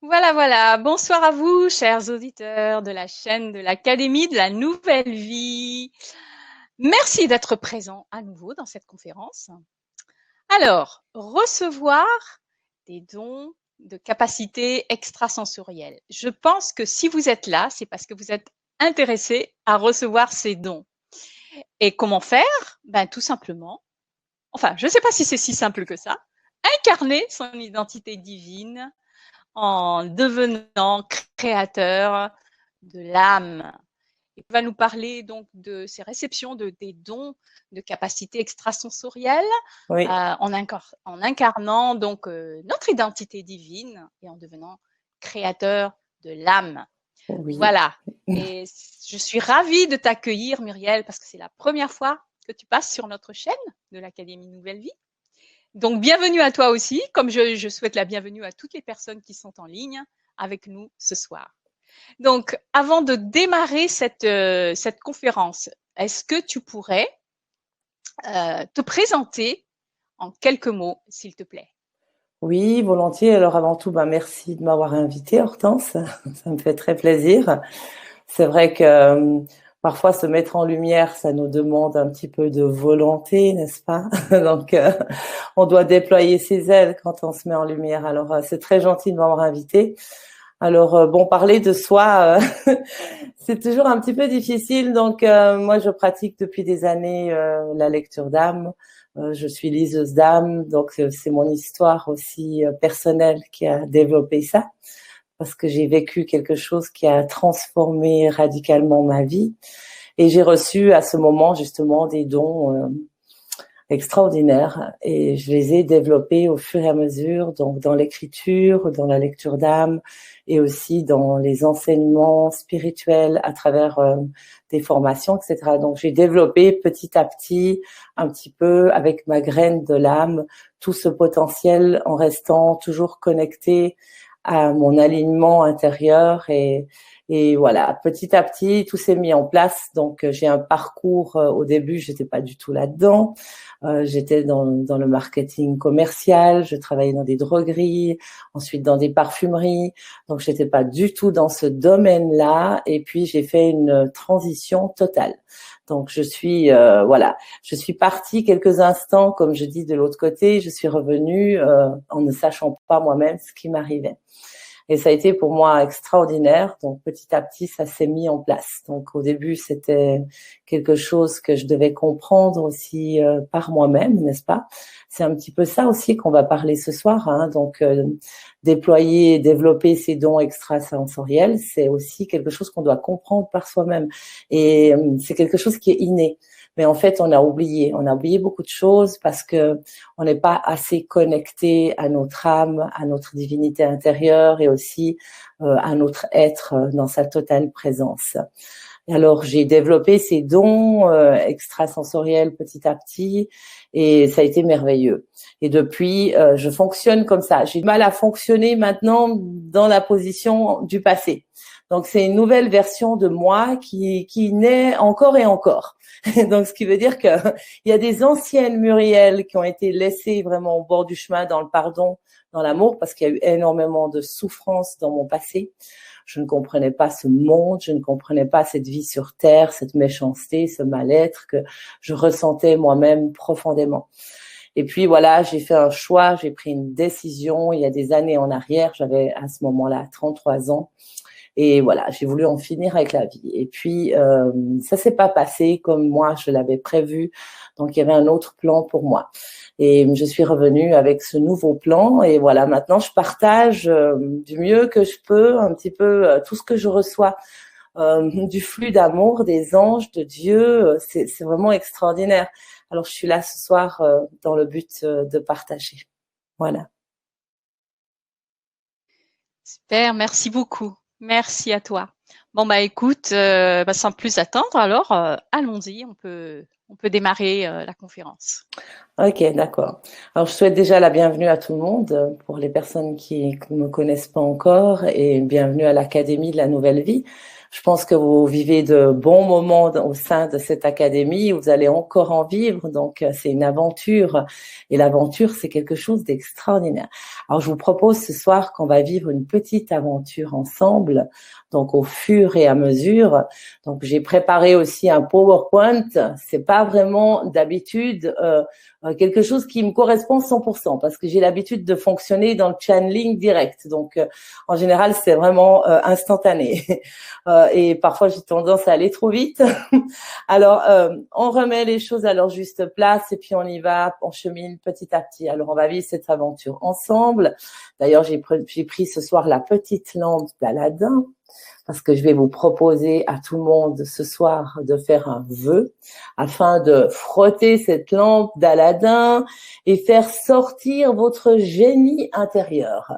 Voilà, voilà. Bonsoir à vous, chers auditeurs de la chaîne de l'Académie de la Nouvelle Vie. Merci d'être présents à nouveau dans cette conférence. Alors, recevoir des dons de capacités extrasensorielles. Je pense que si vous êtes là, c'est parce que vous êtes intéressé à recevoir ces dons. Et comment faire? Ben, tout simplement. Enfin, je ne sais pas si c'est si simple que ça. Incarner son identité divine en devenant créateur de l'âme. Il va nous parler donc de ces réceptions des dons de capacités extrasensorielles Oui, en incarnant donc notre identité divine et en devenant créateur de l'âme. oui. Voilà. Et je suis ravie de t'accueillir, Muriel, parce que c'est la première fois que tu passes sur notre chaîne de l'Académie Nouvelle Vie. Donc, bienvenue à toi aussi, comme je souhaite la bienvenue à toutes les personnes qui sont en ligne avec nous ce soir. Donc, avant de démarrer cette conférence, est-ce que tu pourrais te présenter en quelques mots, s'il te plaît? Oui, volontiers. Alors avant tout, merci de m'avoir invité, Hortense. Ça me fait très plaisir. C'est vrai que parfois se mettre en lumière, ça nous demande un petit peu de volonté, n'est-ce pas? Donc, on doit déployer ses ailes quand on se met en lumière. Alors, c'est très gentil de m'avoir invité. Alors, bon, parler de soi, c'est toujours un petit peu difficile. Donc, moi, je pratique depuis des années la lecture d'âme. Je suis liseuse d'âme, donc c'est mon histoire aussi personnelle qui a développé ça, parce que j'ai vécu quelque chose qui a transformé radicalement ma vie. Et j'ai reçu à ce moment justement des dons extraordinaires et je les ai développés au fur et à mesure, donc dans l'écriture, dans la lecture d'âme et aussi dans les enseignements spirituels à travers des formations, etc. Donc j'ai développé petit à petit, un petit peu avec ma graine de l'âme, tout ce potentiel en restant toujours connecté à mon alignement intérieur et voilà, petit à petit, tout s'est mis en place. Donc, j'ai un parcours. Au début, j'étais pas du tout là-dedans. J'étais dans le marketing commercial. Je travaillais dans des drogueries, ensuite dans des parfumeries. Donc, j'étais pas du tout dans ce domaine-là. Et puis, j'ai fait une transition totale. Donc, je suis partie quelques instants, comme je dis, de l'autre côté. Je suis revenue en ne sachant pas moi-même ce qui m'arrivait. Et ça a été pour moi extraordinaire. Donc petit à petit, ça s'est mis en place. Donc au début, c'était quelque chose que je devais comprendre aussi par moi-même, n'est-ce pas? C'est un petit peu ça aussi qu'on va parler ce soir. Hein. Donc déployer et développer ces dons extrasensoriels, c'est aussi quelque chose qu'on doit comprendre par soi-même. Et c'est quelque chose qui est inné. Mais en fait, on a oublié beaucoup de choses parce que on n'est pas assez connecté à notre âme, à notre divinité intérieure et aussi à notre être dans sa totale présence. Et alors, j'ai développé ces dons extrasensoriels petit à petit et ça a été merveilleux. Et depuis, je fonctionne comme ça. J'ai du mal à fonctionner maintenant dans la position du passé. Donc, c'est une nouvelle version de moi qui naît encore et encore. Donc, ce qui veut dire qu'il y a des anciennes Muriel qui ont été laissées vraiment au bord du chemin dans le pardon, dans l'amour, parce qu'il y a eu énormément de souffrance dans mon passé. Je ne comprenais pas ce monde, je ne comprenais pas cette vie sur Terre, cette méchanceté, ce mal-être que je ressentais moi-même profondément. Et puis voilà, j'ai fait un choix, j'ai pris une décision il y a des années en arrière, j'avais à ce moment-là 33 ans. Et voilà, j'ai voulu en finir avec la vie. Et puis, ça s'est pas passé comme moi je l'avais prévu. Donc, il y avait un autre plan pour moi. Et je suis revenue avec ce nouveau plan. Et voilà, maintenant, je partage du mieux que je peux un petit peu tout ce que je reçois du flux d'amour des anges, de Dieu. C'est vraiment extraordinaire. Alors, je suis là ce soir dans le but de partager. Voilà. Super, merci beaucoup. Merci à toi. Bon, bah écoute, sans plus attendre, alors allons-y, on peut démarrer la conférence. Ok, d'accord. Alors, je souhaite déjà la bienvenue à tout le monde pour les personnes qui ne me connaissent pas encore et bienvenue à l'Académie de la Nouvelle Vie. Je pense que vous vivez de bons moments au sein de cette académie. Vous allez encore en vivre. Donc, c'est une aventure. Et l'aventure, c'est quelque chose d'extraordinaire. Alors, je vous propose ce soir qu'on va vivre une petite aventure ensemble. Donc, au fur et à mesure. Donc, j'ai préparé aussi un PowerPoint. C'est pas vraiment d'habitude quelque chose qui me correspond 100% parce que j'ai l'habitude de fonctionner dans le channeling direct. Donc, en général, c'est vraiment instantané. Et parfois, j'ai tendance à aller trop vite. Alors, on remet les choses à leur juste place et puis on y va, on chemine petit à petit. Alors, on va vivre cette aventure ensemble. D'ailleurs, j'ai pris ce soir la petite lampe d'Aladin parce que je vais vous proposer à tout le monde ce soir de faire un vœu afin de frotter cette lampe d'Aladin et faire sortir votre génie intérieur.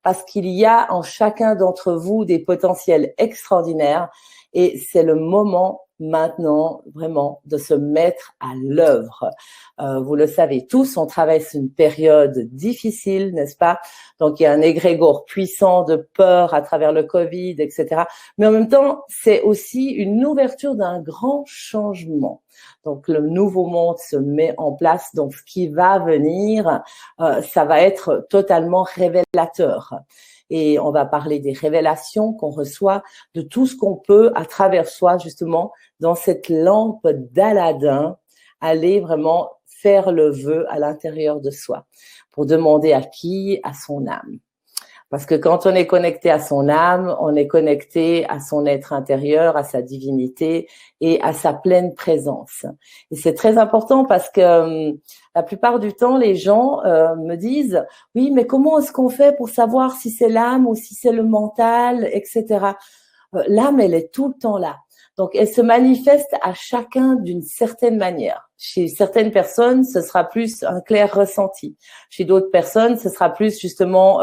Parce qu'il y a en chacun d'entre vous des potentiels extraordinaires et c'est le moment maintenant vraiment de se mettre à l'œuvre. Vous le savez tous, on traverse une période difficile, n'est-ce pas? Donc, il y a un égrégore puissant de peur à travers le Covid, etc. Mais en même temps, c'est aussi une ouverture d'un grand changement. Donc, le nouveau monde se met en place. Donc, ce qui va venir, ça va être totalement révélateur. Et on va parler des révélations qu'on reçoit, de tout ce qu'on peut à travers soi, justement, dans cette lampe d'Aladin, aller vraiment faire le vœu à l'intérieur de soi pour demander à qui? À son âme. Parce que quand on est connecté à son âme, on est connecté à son être intérieur, à sa divinité et à sa pleine présence. Et c'est très important parce que la plupart du temps, les gens me disent « Oui, mais comment est-ce qu'on fait pour savoir si c'est l'âme ou si c'est le mental, etc. » L'âme, elle est tout le temps là. Donc, elle se manifeste à chacun d'une certaine manière. Chez certaines personnes, ce sera plus un clair ressenti. Chez d'autres personnes, ce sera plus justement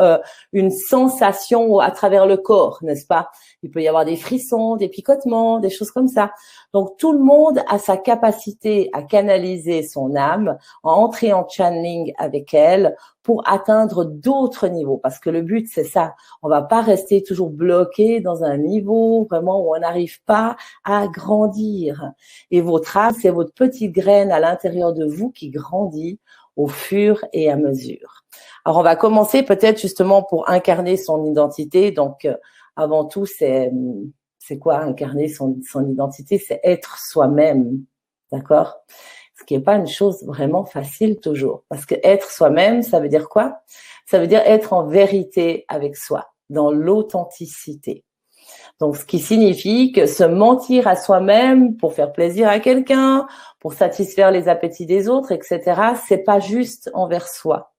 une sensation à travers le corps, n'est-ce pas? Il peut y avoir des frissons, des picotements, des choses comme ça. Donc, tout le monde a sa capacité à canaliser son âme, à entrer en channeling avec elle pour atteindre d'autres niveaux. Parce que le but, c'est ça. On va pas rester toujours bloqué dans un niveau vraiment où on n'arrive pas à grandir. Et votre âme, c'est votre petite graine à l'intérieur de vous qui grandit au fur et à mesure. Alors, on va commencer peut-être justement pour incarner son identité. Donc, avant tout, c'est quoi incarner son identité? C'est être soi-même, d'accord? Ce qui n'est pas une chose vraiment facile toujours. Parce que être soi-même, ça veut dire quoi? Ça veut dire être en vérité avec soi, dans l'authenticité. Donc, ce qui signifie que se mentir à soi-même pour faire plaisir à quelqu'un, pour satisfaire les appétits des autres, etc., c'est pas juste envers soi.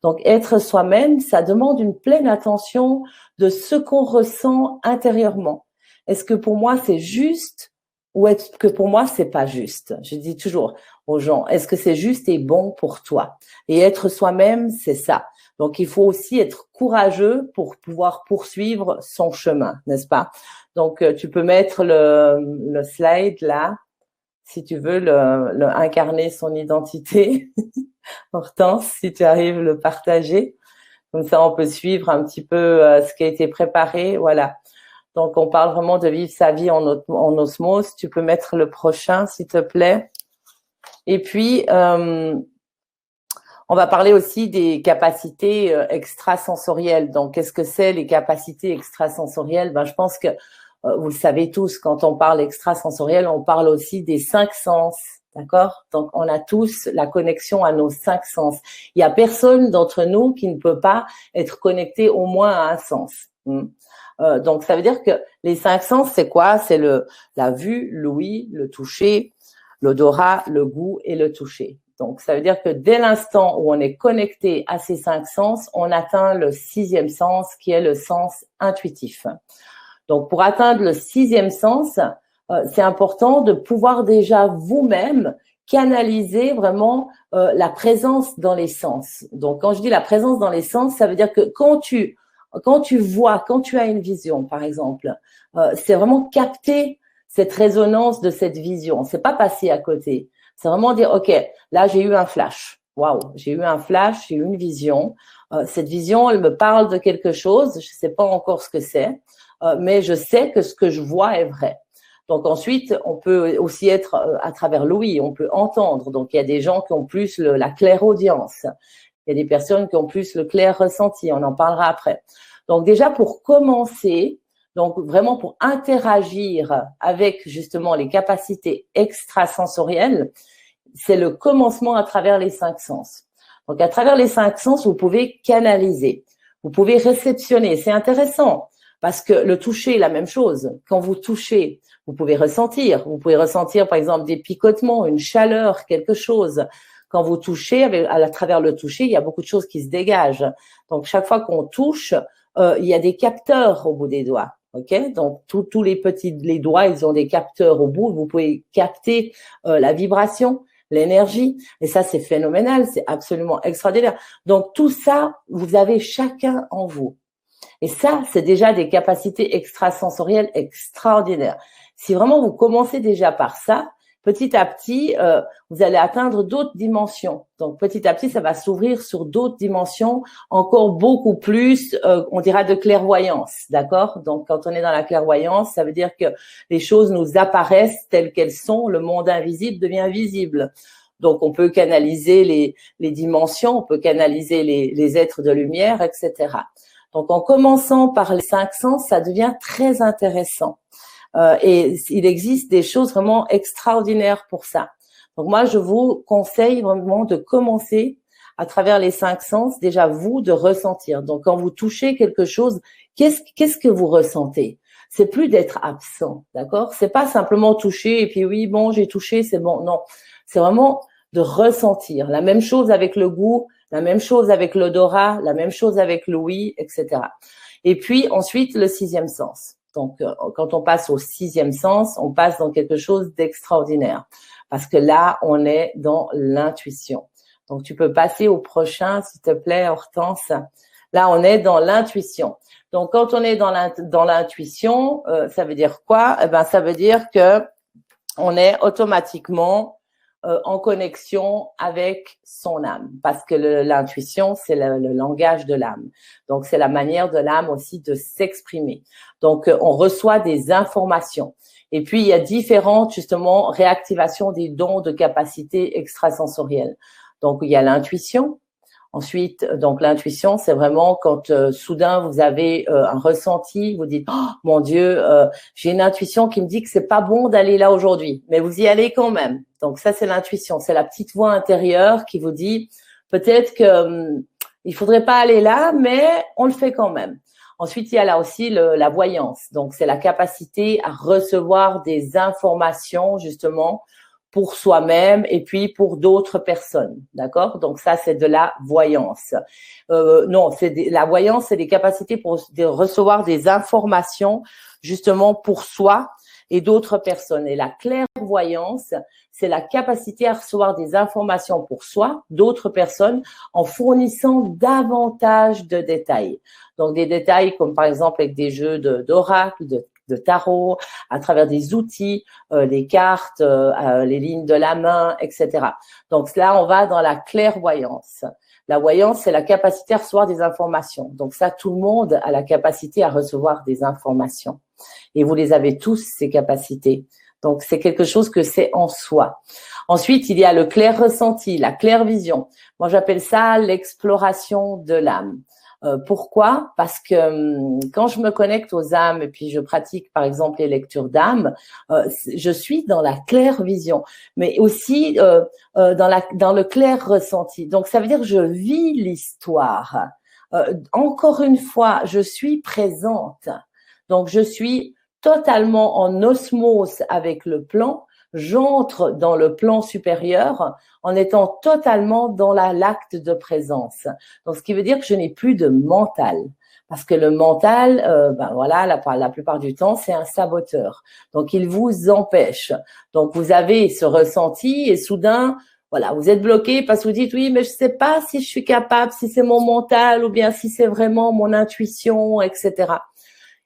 Donc, être soi-même, ça demande une pleine attention de ce qu'on ressent intérieurement. Est-ce que pour moi, c'est juste ou est-ce que pour moi, c'est pas juste? Je dis toujours aux gens, est-ce que c'est juste et bon pour toi? Et être soi-même, c'est ça. Donc, il faut aussi être courageux pour pouvoir poursuivre son chemin, n'est-ce pas? Donc, tu peux mettre le slide là, si tu veux, le incarner son identité. Hortense, si tu arrives à le partager. Comme ça, on peut suivre un petit peu ce qui a été préparé. Voilà. Donc, on parle vraiment de vivre sa vie en osmose. Tu peux mettre le prochain, s'il te plaît. Et puis, on va parler aussi des capacités extrasensorielles. Donc, qu'est-ce que c'est les capacités extrasensorielles? Je pense que vous le savez tous, quand on parle extrasensoriel, on parle aussi des 5 sens, d'accord? Donc, on a tous la connexion à nos 5 sens. Il y a personne d'entre nous qui ne peut pas être connecté au moins à un sens. Donc, ça veut dire que les 5 sens, c'est quoi? C'est la vue, l'ouïe, le toucher, l'odorat, le goût et le toucher. Donc, ça veut dire que dès l'instant où on est connecté à ces 5 sens, on atteint le 6e sens qui est le sens intuitif. Donc, pour atteindre le 6e sens, c'est important de pouvoir déjà vous-même canaliser vraiment la présence dans les sens. Donc, quand je dis la présence dans les sens, ça veut dire que quand tu vois, quand tu as une vision, par exemple, c'est vraiment capter cette résonance de cette vision. C'est pas passer à côté. C'est vraiment dire, OK, là, j'ai eu un flash. waouh, j'ai eu un flash, j'ai eu une vision. Cette vision, elle me parle de quelque chose. Je ne sais pas encore ce que c'est, mais je sais que ce que je vois est vrai. Donc ensuite, on peut aussi être à travers l'ouïe, on peut entendre. Donc il y a des gens qui ont plus la clairaudience. Il y a des personnes qui ont plus le clair ressenti. On en parlera après. Donc déjà pour commencer, donc vraiment pour interagir avec justement les capacités extrasensorielles, c'est le commencement à travers les 5 sens. Donc à travers les 5 sens, vous pouvez canaliser, vous pouvez réceptionner. C'est intéressant parce que le toucher est la même chose. Quand vous touchez, vous pouvez ressentir. Vous pouvez ressentir par exemple des picotements, une chaleur, quelque chose. Quand vous touchez, à travers le toucher, il y a beaucoup de choses qui se dégagent. Donc chaque fois qu'on touche, il y a des capteurs au bout des doigts. Ok, donc tous les doigts, ils ont des capteurs au bout. Vous pouvez capter la vibration, l'énergie, et ça c'est phénoménal, c'est absolument extraordinaire. Donc tout ça, vous avez chacun en vous. Et ça, c'est déjà des capacités extrasensorielles extraordinaires. Si vraiment vous commencez déjà par ça, petit à petit, vous allez atteindre d'autres dimensions. Donc, petit à petit, ça va s'ouvrir sur d'autres dimensions, encore beaucoup plus, on dira, de clairvoyance, d'accord? Donc, quand on est dans la clairvoyance, ça veut dire que les choses nous apparaissent telles qu'elles sont, le monde invisible devient visible. Donc, on peut canaliser les dimensions, on peut canaliser les êtres de lumière, etc. Donc, en commençant par les 5 sens, ça devient très intéressant. Et il existe des choses vraiment extraordinaires pour ça. Donc moi, je vous conseille vraiment de commencer à travers les 5 sens, déjà vous, de ressentir. Donc quand vous touchez quelque chose, qu'est-ce que vous ressentez? C'est plus d'être absent, d'accord? C'est pas simplement toucher et puis oui, bon, j'ai touché, c'est bon. Non, c'est vraiment de ressentir. La même chose avec le goût, la même chose avec l'odorat, la même chose avec l'ouïe, etc. Et puis ensuite, le 6e sens. Donc, quand on passe au 6e sens, on passe dans quelque chose d'extraordinaire. Parce que là, on est dans l'intuition. Donc, tu peux passer au prochain, s'il te plaît, Hortense. Là, on est dans l'intuition. Donc, quand on est dans l'intuition, ça veut dire quoi? Eh ben, ça veut dire que on est automatiquement en connexion avec son âme, parce que l'intuition, c'est le langage de l'âme. Donc, c'est la manière de l'âme aussi de s'exprimer. Donc, on reçoit des informations. Et puis, il y a différentes, justement, réactivations des dons de capacités extrasensorielles. Donc, il y a l'intuition. Ensuite, donc l'intuition, c'est vraiment quand soudain vous avez un ressenti, vous dites oh, mon Dieu, j'ai une intuition qui me dit que c'est pas bon d'aller là aujourd'hui, mais vous y allez quand même. Donc ça, c'est l'intuition, c'est la petite voix intérieure qui vous dit peut-être que il faudrait pas aller là, mais on le fait quand même. Ensuite, il y a là aussi la voyance. Donc c'est la capacité à recevoir des informations justement pour soi-même et puis pour d'autres personnes, d'accord? Donc ça, c'est de la voyance. Non, la voyance, c'est des capacités pour recevoir des informations justement pour soi et d'autres personnes. Et la clairvoyance, c'est la capacité à recevoir des informations pour soi, d'autres personnes, en fournissant davantage de détails. Donc des détails comme par exemple avec des jeux d'oracle, de tarot, à travers des outils, les cartes, les lignes de la main, etc. Donc là, on va dans la clairvoyance. La voyance, c'est la capacité à recevoir des informations. Donc ça, tout le monde a la capacité à recevoir des informations. Et vous les avez tous, ces capacités. Donc c'est quelque chose que c'est en soi. Ensuite, il y a le clair ressenti, la clairvision. Moi, j'appelle ça l'exploration de l'âme. Pourquoi? Parce que quand je me connecte aux âmes et puis je pratique par exemple les lectures d'âmes, je suis dans la claire vision, mais aussi dans le clair ressenti. Donc ça veut dire que je vis l'histoire. Encore une fois, je suis présente. Donc je suis totalement en osmose avec le plan. J'entre dans le plan supérieur en étant totalement dans l'acte de présence. Donc, ce qui veut dire que je n'ai plus de mental. Parce que le mental, voilà, la plupart du temps, c'est un saboteur. Donc, il vous empêche. Donc, vous avez ce ressenti et soudain, voilà, vous êtes bloqué parce que vous dites, oui, mais je sais pas si je suis capable, si c'est mon mental ou bien si c'est vraiment mon intuition, etc.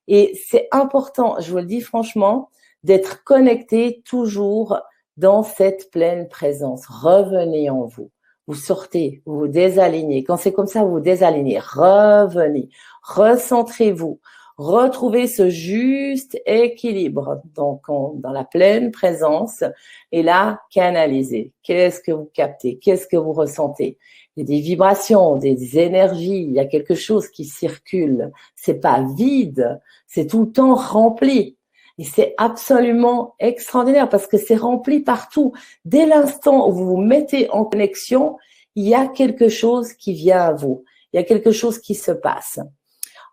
Et c'est important, je vous le dis franchement, d'être connecté toujours dans cette pleine présence. Revenez en vous. vous sortez, vous vous désalignez. Quand c'est comme ça, vous vous désalignez. Revenez, recentrez-vous, retrouvez ce juste équilibre. Donc, dans la pleine présence. Et là, canalisez. Qu'est-ce que vous captez? Qu'est-ce que vous ressentez? Il y a des vibrations, des énergies. Il y a quelque chose qui circule. C'est pas vide. C'est tout le temps rempli. Et c'est absolument extraordinaire parce que c'est rempli partout. Dès l'instant où vous vous mettez en connexion, il y a quelque chose qui vient à vous. Il y a quelque chose qui se passe.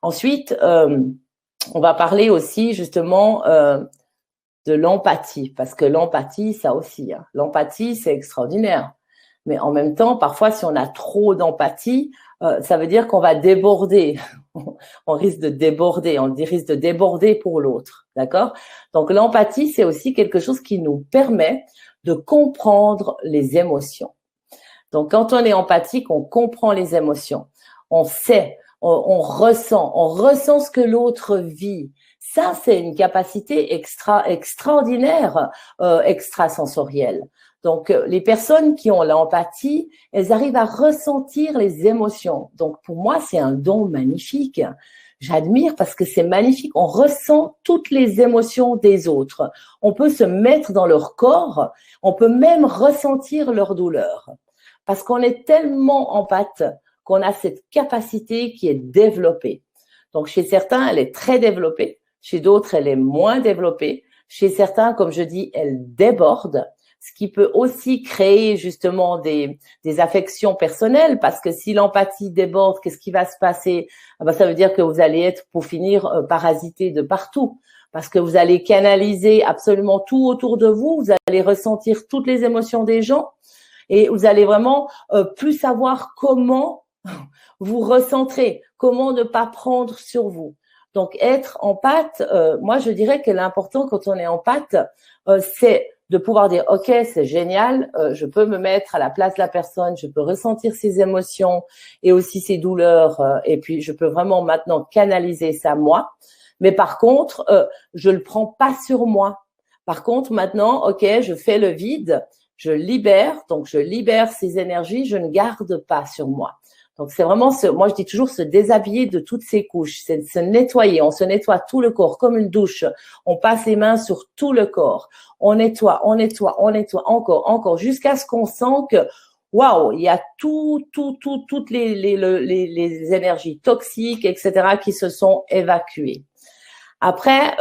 Ensuite, on va parler aussi justement de l'empathie parce que l'empathie, ça aussi, hein. L'empathie, c'est extraordinaire. Mais en même temps, parfois, si on a trop d'empathie, ça veut dire qu'on va déborder. On risque de déborder, on risque de déborder pour l'autre, d'accord? Donc l'empathie, c'est aussi quelque chose qui nous permet de comprendre les émotions. Donc quand on est empathique, on comprend les émotions, on sait, on ressent ce que l'autre vit. Ça, c'est une capacité extraordinaire, extrasensorielle. Donc, les personnes qui ont l'empathie, elles arrivent à ressentir les émotions. Donc, pour moi, c'est un don magnifique. J'admire parce que c'est magnifique. On ressent toutes les émotions des autres. On peut se mettre dans leur corps. On peut même ressentir leur douleur. Parce qu'on est tellement empathe qu'on a cette capacité qui est développée. Donc, chez certains, elle est très développée. Chez d'autres, elle est moins développée. Chez certains, comme je dis, elle déborde. Ce qui peut aussi créer justement des affections personnelles, parce que si l'empathie déborde, qu'est-ce qui va se passer? Ça veut dire que vous allez être, pour finir, parasité de partout, parce que vous allez canaliser absolument tout autour de vous, vous allez ressentir toutes les émotions des gens, et vous allez vraiment plus savoir comment vous recentrer, comment ne pas prendre sur vous. Donc, être empathe, moi je dirais que l'important quand on est empathe, c'est de pouvoir dire, OK, c'est génial, je peux me mettre à la place de la personne, je peux ressentir ses émotions et aussi ses douleurs, et puis je peux vraiment maintenant canaliser ça moi. Mais par contre, je le prends pas sur moi. Par contre, maintenant, OK, je fais le vide, je libère, donc je libère ces énergies, je ne garde pas sur moi. Donc, c'est vraiment moi je dis toujours se déshabiller de toutes ces couches, c'est se nettoyer, on se nettoie tout le corps comme une douche, on passe les mains sur tout le corps, on nettoie, encore, jusqu'à ce qu'on sent que, waouh, il y a toutes les énergies toxiques, etc., qui se sont évacuées. Après,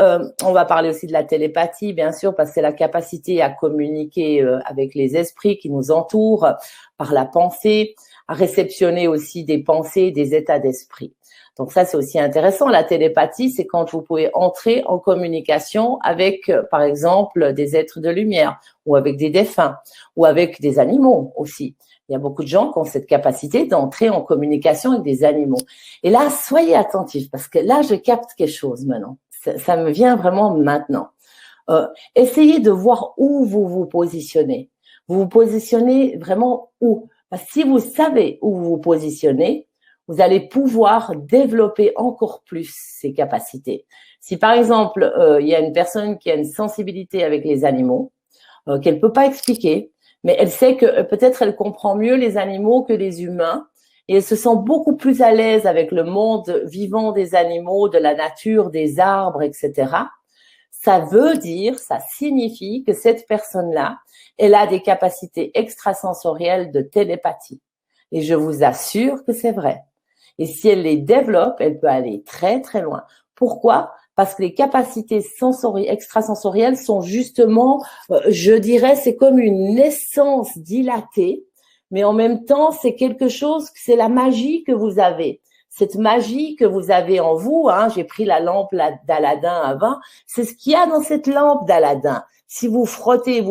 on va parler aussi de la télépathie, bien sûr, parce que c'est la capacité à communiquer avec les esprits qui nous entourent par la pensée, à réceptionner aussi des pensées, des états d'esprit. Donc ça, c'est aussi intéressant. La télépathie, c'est quand vous pouvez entrer en communication avec, par exemple, des êtres de lumière ou avec des défunts ou avec des animaux aussi. Il y a beaucoup de gens qui ont cette capacité d'entrer en communication avec des animaux. Et là, soyez attentifs parce que là, je capte quelque chose maintenant. Ça me vient vraiment maintenant. Essayez de voir où vous vous positionnez. Vous vous positionnez vraiment où? Parce que si vous savez où vous vous positionnez, vous allez pouvoir développer encore plus ces capacités. Si par exemple, il y a une personne qui a une sensibilité avec les animaux, qu'elle ne peut pas expliquer, mais elle sait que peut-être elle comprend mieux les animaux que les humains et elle se sent beaucoup plus à l'aise avec le monde vivant des animaux, de la nature, des arbres, etc. Ça veut dire, ça signifie que cette personne-là, elle a des capacités extrasensorielles de télépathie. Et je vous assure que c'est vrai. Et si elle les développe, elle peut aller très, très loin. Pourquoi? Parce que les capacités extrasensorielles sont justement, je dirais, c'est comme une naissance dilatée, mais en même temps, c'est quelque chose, c'est la magie que vous avez. Cette magie que vous avez en vous, hein, j'ai pris la lampe d'Aladin avant, c'est ce qu'il y a dans cette lampe d'Aladin. Si vous frottez,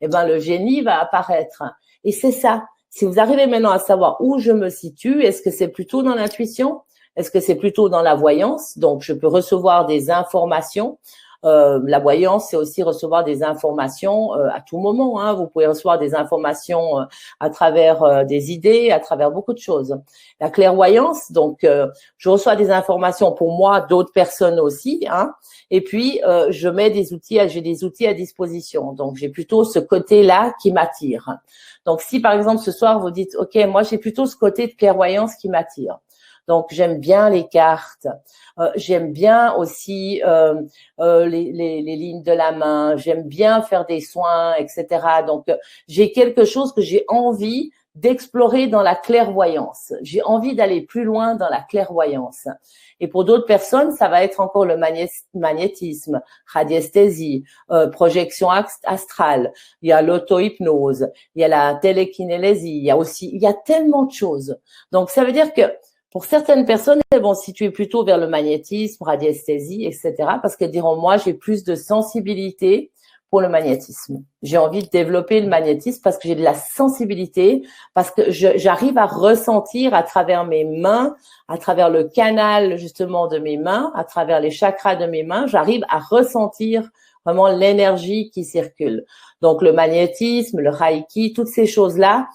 eh ben le génie va apparaître. Et c'est ça. Si vous arrivez maintenant à savoir où je me situe, est-ce que c'est plutôt dans l'intuition? Est-ce que c'est plutôt dans la voyance? Donc, je peux recevoir des informations La voyance, c'est aussi recevoir des informations à tout moment. Hein. Vous pouvez recevoir des informations à travers des idées, à travers beaucoup de choses. La clairvoyance, donc je reçois des informations pour moi, d'autres personnes aussi. Hein. Et puis, je mets j'ai des outils à disposition. Donc, j'ai plutôt ce côté-là qui m'attire. Donc, si par exemple ce soir vous dites, ok, moi j'ai plutôt ce côté de clairvoyance qui m'attire. Donc, j'aime bien les cartes, j'aime bien aussi les lignes de la main, j'aime bien faire des soins, etc. Donc, j'ai quelque chose que j'ai envie d'explorer dans la clairvoyance. J'ai envie d'aller plus loin dans la clairvoyance. Et pour d'autres personnes, ça va être encore le magnétisme, radiesthésie, projection astrale. Il y a l'auto-hypnose, il y a la télékinésie, il y a tellement de choses. Donc, ça veut dire que pour certaines personnes, elles vont se situer plutôt vers le magnétisme, radiesthésie, etc. parce qu'elles diront, moi, j'ai plus de sensibilité pour le magnétisme. J'ai envie de développer le magnétisme parce que j'ai de la sensibilité, parce que j'arrive à ressentir à travers mes mains, à travers le canal justement de mes mains, à travers les chakras de mes mains, j'arrive à ressentir vraiment l'énergie qui circule. Donc le magnétisme, le reiki, toutes ces choses-là,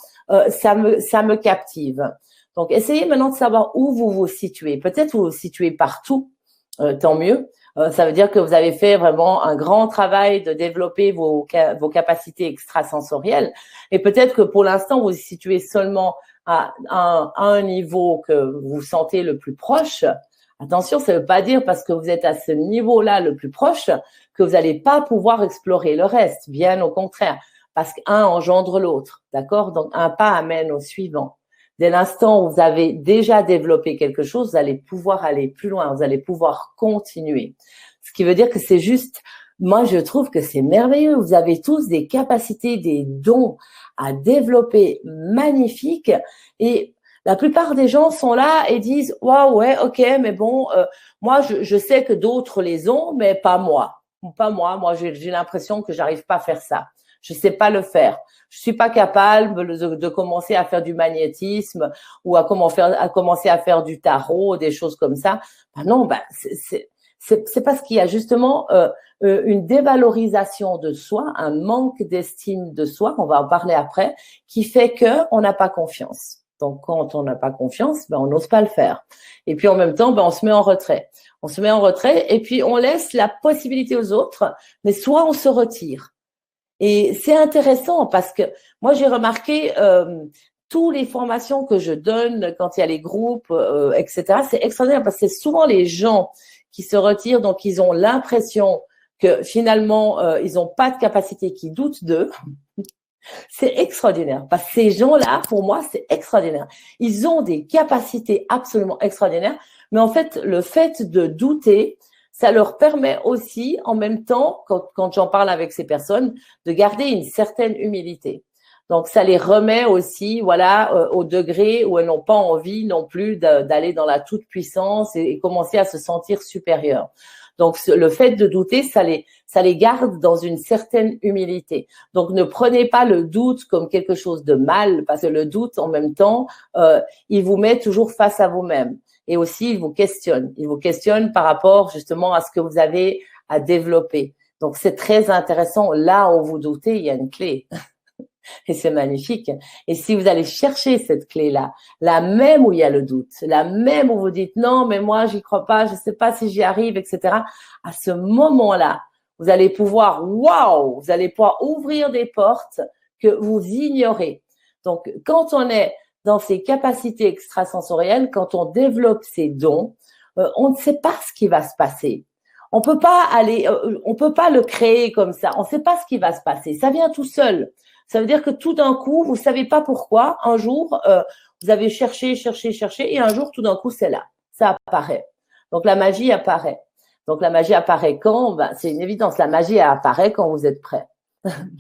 ça me captive. Donc, essayez maintenant de savoir où vous vous situez. Peut-être vous vous situez partout, tant mieux. Ça veut dire que vous avez fait vraiment un grand travail de développer vos capacités extrasensorielles. Et peut-être que pour l'instant, vous vous situez seulement à un niveau que vous sentez le plus proche. Attention, ça ne veut pas dire parce que vous êtes à ce niveau-là le plus proche que vous n'allez pas pouvoir explorer le reste. Bien au contraire, parce qu'un engendre l'autre. D'accord? Donc, un pas amène au suivant. Dès l'instant où vous avez déjà développé quelque chose, vous allez pouvoir aller plus loin, vous allez pouvoir continuer. Ce qui veut dire que c'est juste, moi je trouve que c'est merveilleux. Vous avez tous des capacités, des dons à développer magnifiques et la plupart des gens sont là et disent « Waouh, ouais, ok, mais bon, moi je sais que d'autres les ont, mais pas moi. Pas moi, moi j'ai l'impression que j'arrive pas à faire ça. Je sais pas le faire. Je suis pas capable de commencer à faire du magnétisme ou à commencer à faire du tarot, des choses comme ça. Ben non, c'est parce qu'il y a justement une dévalorisation de soi, un manque d'estime de soi, on va en parler après, qui fait que on n'a pas confiance. Donc quand on n'a pas confiance, ben on n'ose pas le faire. Et puis en même temps, ben on se met en retrait. On se met en retrait et puis on laisse la possibilité aux autres, mais soit on se retire. Et c'est intéressant parce que moi, j'ai remarqué toutes les formations que je donne quand il y a les groupes, etc. C'est extraordinaire parce que c'est souvent les gens qui se retirent, donc ils ont l'impression que finalement, ils n'ont pas de capacité, qui doutent d'eux. C'est extraordinaire parce que ces gens-là, pour moi, c'est extraordinaire. Ils ont des capacités absolument extraordinaires, mais en fait, le fait de douter, ça leur permet aussi, en même temps, quand j'en parle avec ces personnes, de garder une certaine humilité. Donc, ça les remet aussi, voilà, au degré où elles n'ont pas envie non plus d'aller dans la toute-puissance et commencer à se sentir supérieures. Donc, le fait de douter, ça les garde dans une certaine humilité. Donc, ne prenez pas le doute comme quelque chose de mal, parce que le doute, en même temps, il vous met toujours face à vous-même. Et aussi, il vous questionne. Il vous questionne par rapport justement à ce que vous avez à développer. Donc, c'est très intéressant. Là où vous doutez, il y a une clé. Et c'est magnifique. Et si vous allez chercher cette clé-là, la même où il y a le doute, la même où vous dites non, mais moi, j'y crois pas, je sais pas si j'y arrive, etc. À ce moment-là, vous allez pouvoir, waouh, vous allez pouvoir ouvrir des portes que vous ignorez. Donc, quand on est dans ces capacités extrasensorielles, quand on développe ces dons, on ne sait pas ce qui va se passer. On peut pas le créer comme ça. On ne sait pas ce qui va se passer. Ça vient tout seul. Ça veut dire que tout d'un coup, vous savez pas pourquoi, un jour, vous avez cherché, et un jour, tout d'un coup, c'est là. Ça apparaît. Donc, la magie apparaît. Donc, la magie apparaît quand? Ben, c'est une évidence. La magie apparaît quand vous êtes prêt.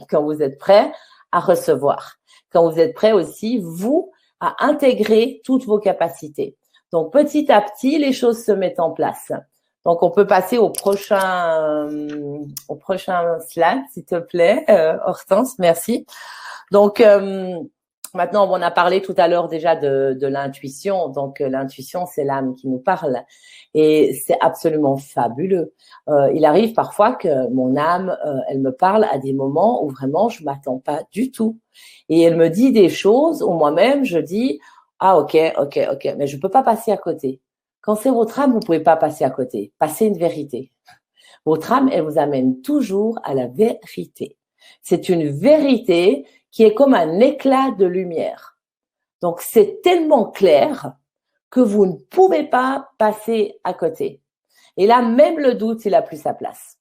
Quand vous êtes prêt à recevoir. Quand vous êtes prêt aussi, vous, à intégrer toutes vos capacités. Donc, petit à petit, les choses se mettent en place. Donc, on peut passer au prochain slide, s'il te plaît, Hortense, merci. Donc, Maintenant, on a parlé tout à l'heure déjà de l'intuition. Donc, l'intuition, c'est l'âme qui nous parle. Et c'est absolument fabuleux. Il arrive parfois que mon âme, elle me parle à des moments où vraiment je m'attends pas du tout. Et elle me dit des choses où moi-même, je dis, ah, ok, mais je peux pas passer à côté. Quand c'est votre âme, vous pouvez pas passer à côté. Passez une vérité. Votre âme, elle vous amène toujours à la vérité. C'est une vérité qui est comme un éclat de lumière. Donc, c'est tellement clair que vous ne pouvez pas passer à côté. Et là, même le doute, il a plus sa place.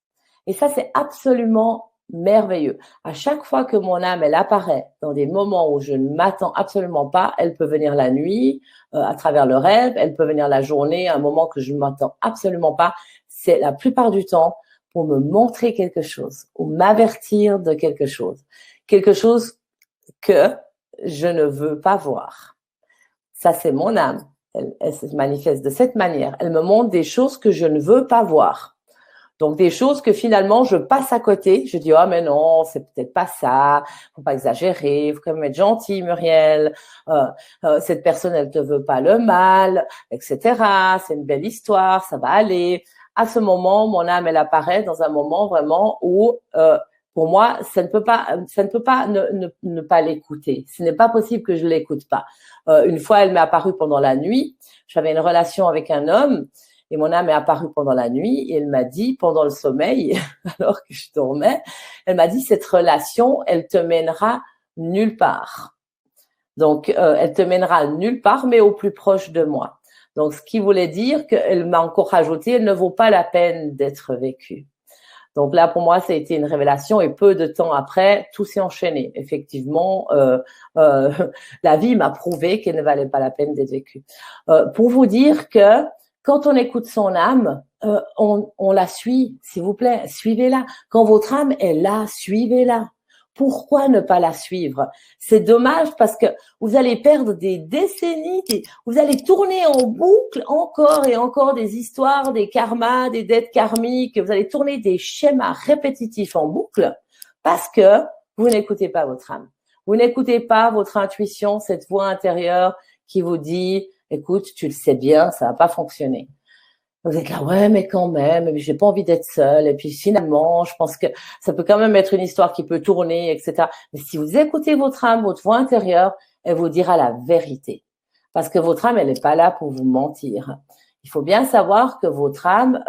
Et ça, c'est absolument merveilleux. À chaque fois que mon âme, elle apparaît dans des moments où je ne m'attends absolument pas, elle peut venir la nuit, à travers le rêve, elle peut venir la journée, à un moment que je ne m'attends absolument pas. C'est la plupart du temps pour me montrer quelque chose ou m'avertir de quelque chose que je ne veux pas voir. Ça, c'est mon âme. Elle se manifeste de cette manière. Elle me montre des choses que je ne veux pas voir. Donc, des choses que finalement, je passe à côté. Je dis, oh, mais non, c'est peut-être pas ça. Faut pas exagérer. Faut quand même être gentil, Muriel. Cette personne, elle te veut pas le mal, etc. C'est une belle histoire. Ça va aller. À ce moment, mon âme, elle apparaît dans un moment vraiment où, pour moi, ça ne peut pas ne pas l'écouter. Ce n'est pas possible que je l'écoute pas. Une fois, elle m'est apparue pendant la nuit. J'avais une relation avec un homme et mon âme est apparue pendant la nuit et elle m'a dit, pendant le sommeil, alors que je dormais, elle m'a dit, cette relation, elle te mènera nulle part. Donc, elle te mènera nulle part, mais au plus proche de moi. Donc, ce qui voulait dire qu'elle m'a encore rajouté, elle ne vaut pas la peine d'être vécue. Donc là, pour moi, ça a été une révélation et peu de temps après, tout s'est enchaîné. Effectivement, la vie m'a prouvé qu'elle ne valait pas la peine d'être vécue. Pour vous dire que quand on écoute son âme, on la suit, s'il vous plaît, suivez-la. Quand votre âme est là, suivez-la. Pourquoi ne pas la suivre? C'est dommage parce que vous allez perdre des décennies, vous allez tourner en boucle encore et encore des histoires, des karmas, des dettes karmiques, vous allez tourner des schémas répétitifs en boucle parce que vous n'écoutez pas votre âme. Vous n'écoutez pas votre intuition, cette voix intérieure qui vous dit, écoute, tu le sais bien, ça va pas fonctionner. Vous êtes là, ouais, mais quand même, j'ai pas envie d'être seule. Et puis finalement, je pense que ça peut quand même être une histoire qui peut tourner, etc. Mais si vous écoutez votre âme, votre voix intérieure, elle vous dira la vérité. Parce que votre âme, elle n'est pas là pour vous mentir. Il faut bien savoir que votre âme,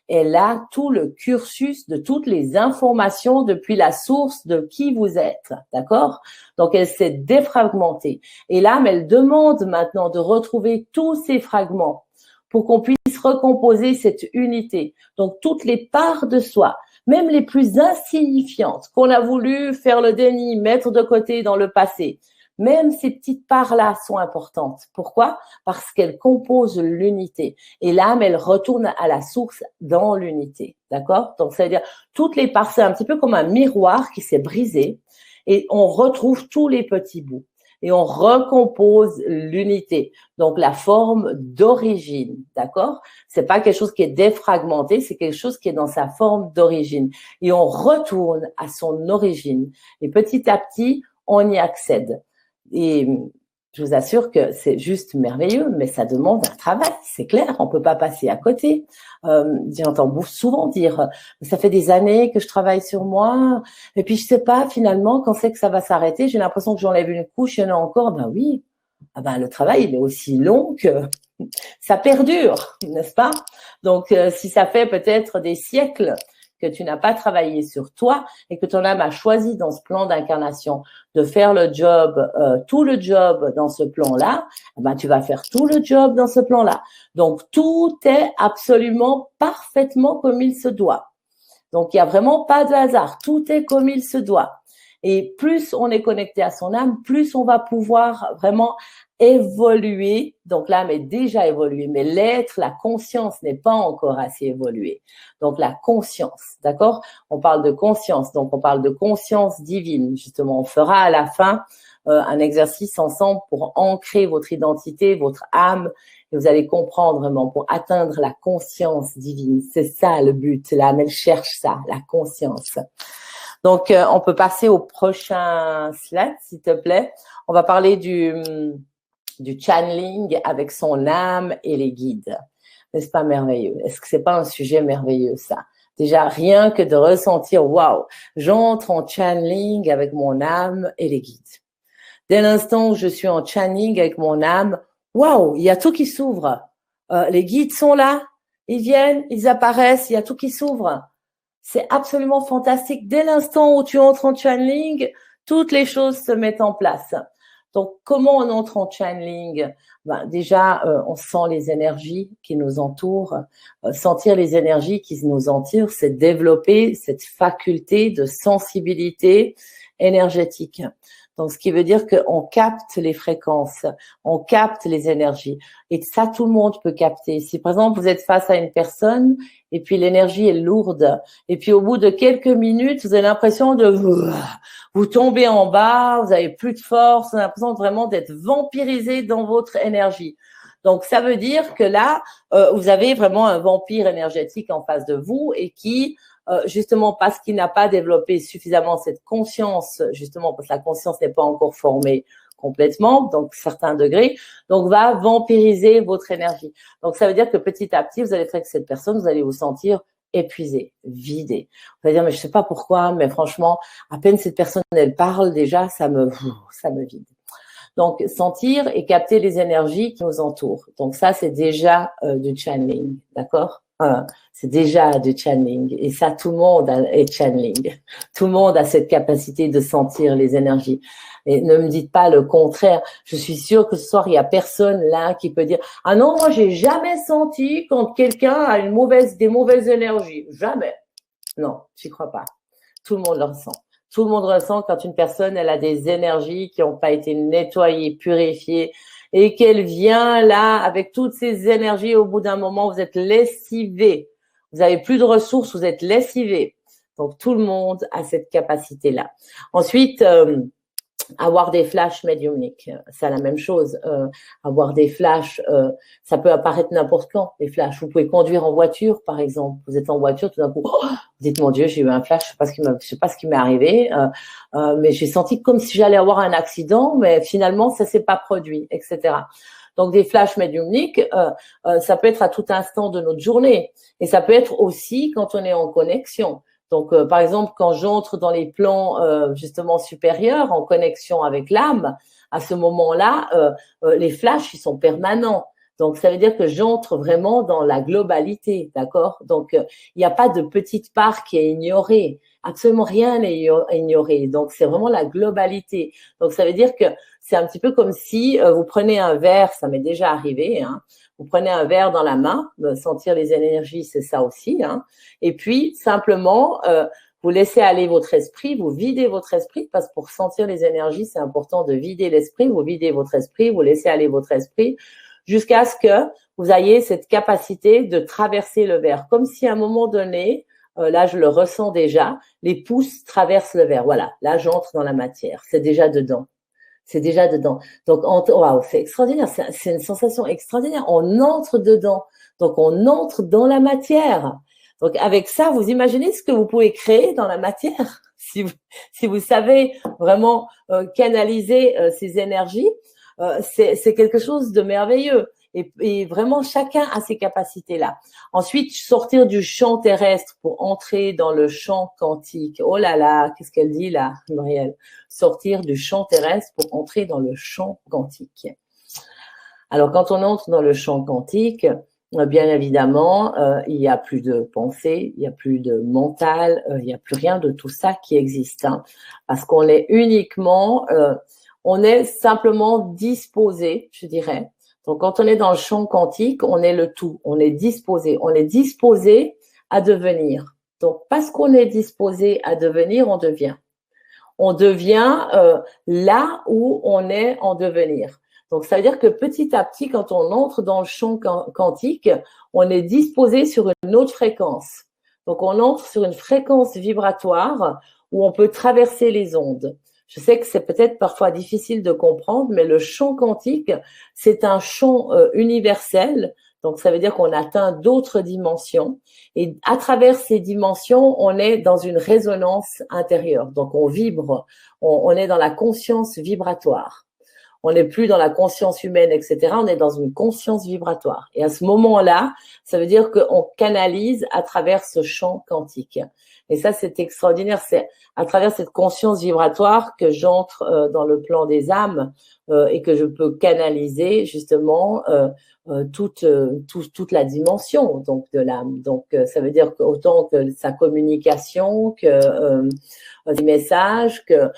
elle a tout le cursus de toutes les informations depuis la source de qui vous êtes, d'accord? Donc, elle s'est défragmentée. Et l'âme, elle demande maintenant de retrouver tous ces fragments pour qu'on puisse recomposer cette unité. Donc, toutes les parts de soi, même les plus insignifiantes, qu'on a voulu faire le déni, mettre de côté dans le passé, même ces petites parts-là sont importantes. Pourquoi? Parce qu'elles composent l'unité. Et l'âme, elle retourne à la source dans l'unité. D'accord? Donc, ça veut dire, toutes les parts, c'est un petit peu comme un miroir qui s'est brisé et on retrouve tous les petits bouts. Et on recompose l'unité. Donc, la forme d'origine, d'accord? C'est pas quelque chose qui est défragmenté, c'est quelque chose qui est dans sa forme d'origine. Et on retourne à son origine. Et petit à petit, on y accède. Et je vous assure que c'est juste merveilleux, mais ça demande un travail, c'est clair, on peut pas passer à côté. J'entends souvent dire, ça fait des années que je travaille sur moi, et puis je sais pas, finalement, quand c'est que ça va s'arrêter, j'ai l'impression que j'enlève une couche, il y en a encore, ben oui, le travail, il est aussi long que ça perdure, n'est-ce pas? Donc, si ça fait peut-être des siècles que tu n'as pas travaillé sur toi et que ton âme a choisi dans ce plan d'incarnation de faire le job, tout le job dans ce plan-là, tu vas faire tout le job dans ce plan-là. Donc, tout est absolument parfaitement comme il se doit. Donc, il n'y a vraiment pas de hasard. Tout est comme il se doit. Et plus on est connecté à son âme, plus on va pouvoir vraiment évoluer. Donc l'âme est déjà évoluée, mais l'être, la conscience n'est pas encore assez évoluée. Donc la conscience, d'accord? On parle de conscience, donc on parle de conscience divine. Justement, on fera à la fin un exercice ensemble pour ancrer votre identité, votre âme, et vous allez comprendre vraiment pour atteindre la conscience divine. C'est ça le but. L'âme, elle cherche ça, la conscience. Donc, on peut passer au prochain slide, s'il te plaît. On va parler du channeling avec son âme et les guides. N'est-ce pas merveilleux? Est-ce que c'est pas un sujet merveilleux, ça? Déjà, rien que de ressentir, waouh, j'entre en channeling avec mon âme et les guides. Dès l'instant où je suis en channeling avec mon âme, waouh, il y a tout qui s'ouvre. Les guides sont là, ils viennent, ils apparaissent, il y a tout qui s'ouvre. C'est absolument fantastique. Dès l'instant où tu entres en channeling, toutes les choses se mettent en place. Donc, comment on entre en channeling? Déjà, on sent les énergies qui nous entourent. Sentir les énergies qui nous entourent, c'est développer cette faculté de sensibilité énergétique. Donc, ce qui veut dire qu'on capte les fréquences, on capte les énergies. Et ça, tout le monde peut capter. Si, par exemple, vous êtes face à une personne et puis l'énergie est lourde, et puis au bout de quelques minutes, vous avez l'impression de vous tomber en bas, vous avez plus de force, vous avez l'impression vraiment d'être vampirisé dans votre énergie. Donc, ça veut dire que là, vous avez vraiment un vampire énergétique en face de vous et qui justement parce qu'il n'a pas développé suffisamment cette conscience, justement parce que la conscience n'est pas encore formée complètement, donc certains degrés, donc va vampiriser votre énergie. Donc ça veut dire que petit à petit, vous allez être avec cette personne, vous allez vous sentir épuisé, vidé. Vous allez dire mais je sais pas pourquoi, mais franchement, à peine cette personne elle parle déjà, ça me vide. Donc sentir et capter les énergies qui nous entourent. Donc ça c'est déjà du channeling, d'accord? C'est déjà du channeling et ça tout le monde est channeling. Tout le monde a cette capacité de sentir les énergies. Et ne me dites pas le contraire. Je suis sûre que ce soir il y a personne là qui peut dire ah non moi j'ai jamais senti quand quelqu'un a des mauvaises énergies. Jamais. Non, j'y crois pas. Tout le monde le ressent. Tout le monde ressent quand une personne elle a des énergies qui n'ont pas été nettoyées, purifiées. Et qu'elle vient là avec toutes ces énergies, au bout d'un moment, vous êtes lessivé. Vous avez plus de ressources, vous êtes lessivé. Donc, tout le monde a cette capacité-là. Ensuite, avoir des flashs médiumniques, c'est la même chose. Avoir des flashs, ça peut apparaître n'importe quand, les flashs. Vous pouvez conduire en voiture, par exemple. Vous êtes en voiture, tout d'un coup, oh, vous dites, mon Dieu, j'ai eu un flash, je sais pas ce qui m'est arrivé, mais j'ai senti comme si j'allais avoir un accident, mais finalement, ça s'est pas produit, etc. Donc, des flashs médiumniques, ça peut être à tout instant de notre journée. Et ça peut être aussi quand on est en connexion. Donc, par exemple, quand j'entre dans les plans justement supérieurs, en connexion avec l'âme, à ce moment-là, les flashs, ils sont permanents. Donc, ça veut dire que j'entre vraiment dans la globalité, d'accord? Donc, il n'y a pas de petite part qui est ignorée. Absolument rien n'est ignoré. Donc, c'est vraiment la globalité. Donc, ça veut dire que c'est un petit peu comme si vous prenez un verre, ça m'est déjà arrivé, hein, vous prenez un verre dans la main, sentir les énergies, c'est ça aussi, hein, et puis simplement, vous laissez aller votre esprit, vous videz votre esprit, parce que pour sentir les énergies, c'est important de vider l'esprit, vous videz votre esprit, vous laissez aller votre esprit, jusqu'à ce que vous ayez cette capacité de traverser le verre, comme si à un moment donné, là je le ressens déjà, les pouces traversent le verre, voilà, là j'entre dans la matière, c'est déjà dedans. C'est déjà dedans. Donc, waouh, c'est extraordinaire. C'est une sensation extraordinaire. On entre dedans. Donc, on entre dans la matière. Donc, avec ça, vous imaginez ce que vous pouvez créer dans la matière si vous savez vraiment canaliser ces énergies. C'est quelque chose de merveilleux. Et vraiment, chacun a ces capacités-là. Ensuite, sortir du champ terrestre pour entrer dans le champ quantique. Oh là là, qu'est-ce qu'elle dit là, Muriel? Sortir du champ terrestre pour entrer dans le champ quantique. Alors, quand on entre dans le champ quantique, bien évidemment, il n'y a plus de pensée, il n'y a plus de mental, il n'y a plus rien de tout ça qui existe. Hein, parce qu'on est uniquement, on est simplement disposé, je dirais. Donc, quand on est dans le champ quantique, on est le tout, on est disposé à devenir. Donc, parce qu'on est disposé à devenir, on devient. On devient là où on est en devenir. Donc, ça veut dire que petit à petit, quand on entre dans le champ quantique, on est disposé sur une autre fréquence. Donc, on entre sur une fréquence vibratoire où on peut traverser les ondes. Je sais que c'est peut-être parfois difficile de comprendre, mais le champ quantique, c'est un champ universel Donc, ça veut dire qu'on atteint d'autres dimensions. Et à travers ces dimensions, on est dans une résonance intérieure. Donc, on vibre, on est dans la conscience vibratoire. On n'est plus dans la conscience humaine, etc. On est dans une conscience vibratoire. Et à ce moment-là, ça veut dire qu'on canalise à travers ce champ quantique. Et ça, c'est extraordinaire. C'est à travers cette conscience vibratoire que j'entre dans le plan des âmes et que je peux canaliser justement toute la dimension donc de l'âme. Donc, ça veut dire qu'autant que sa communication, que des messages, que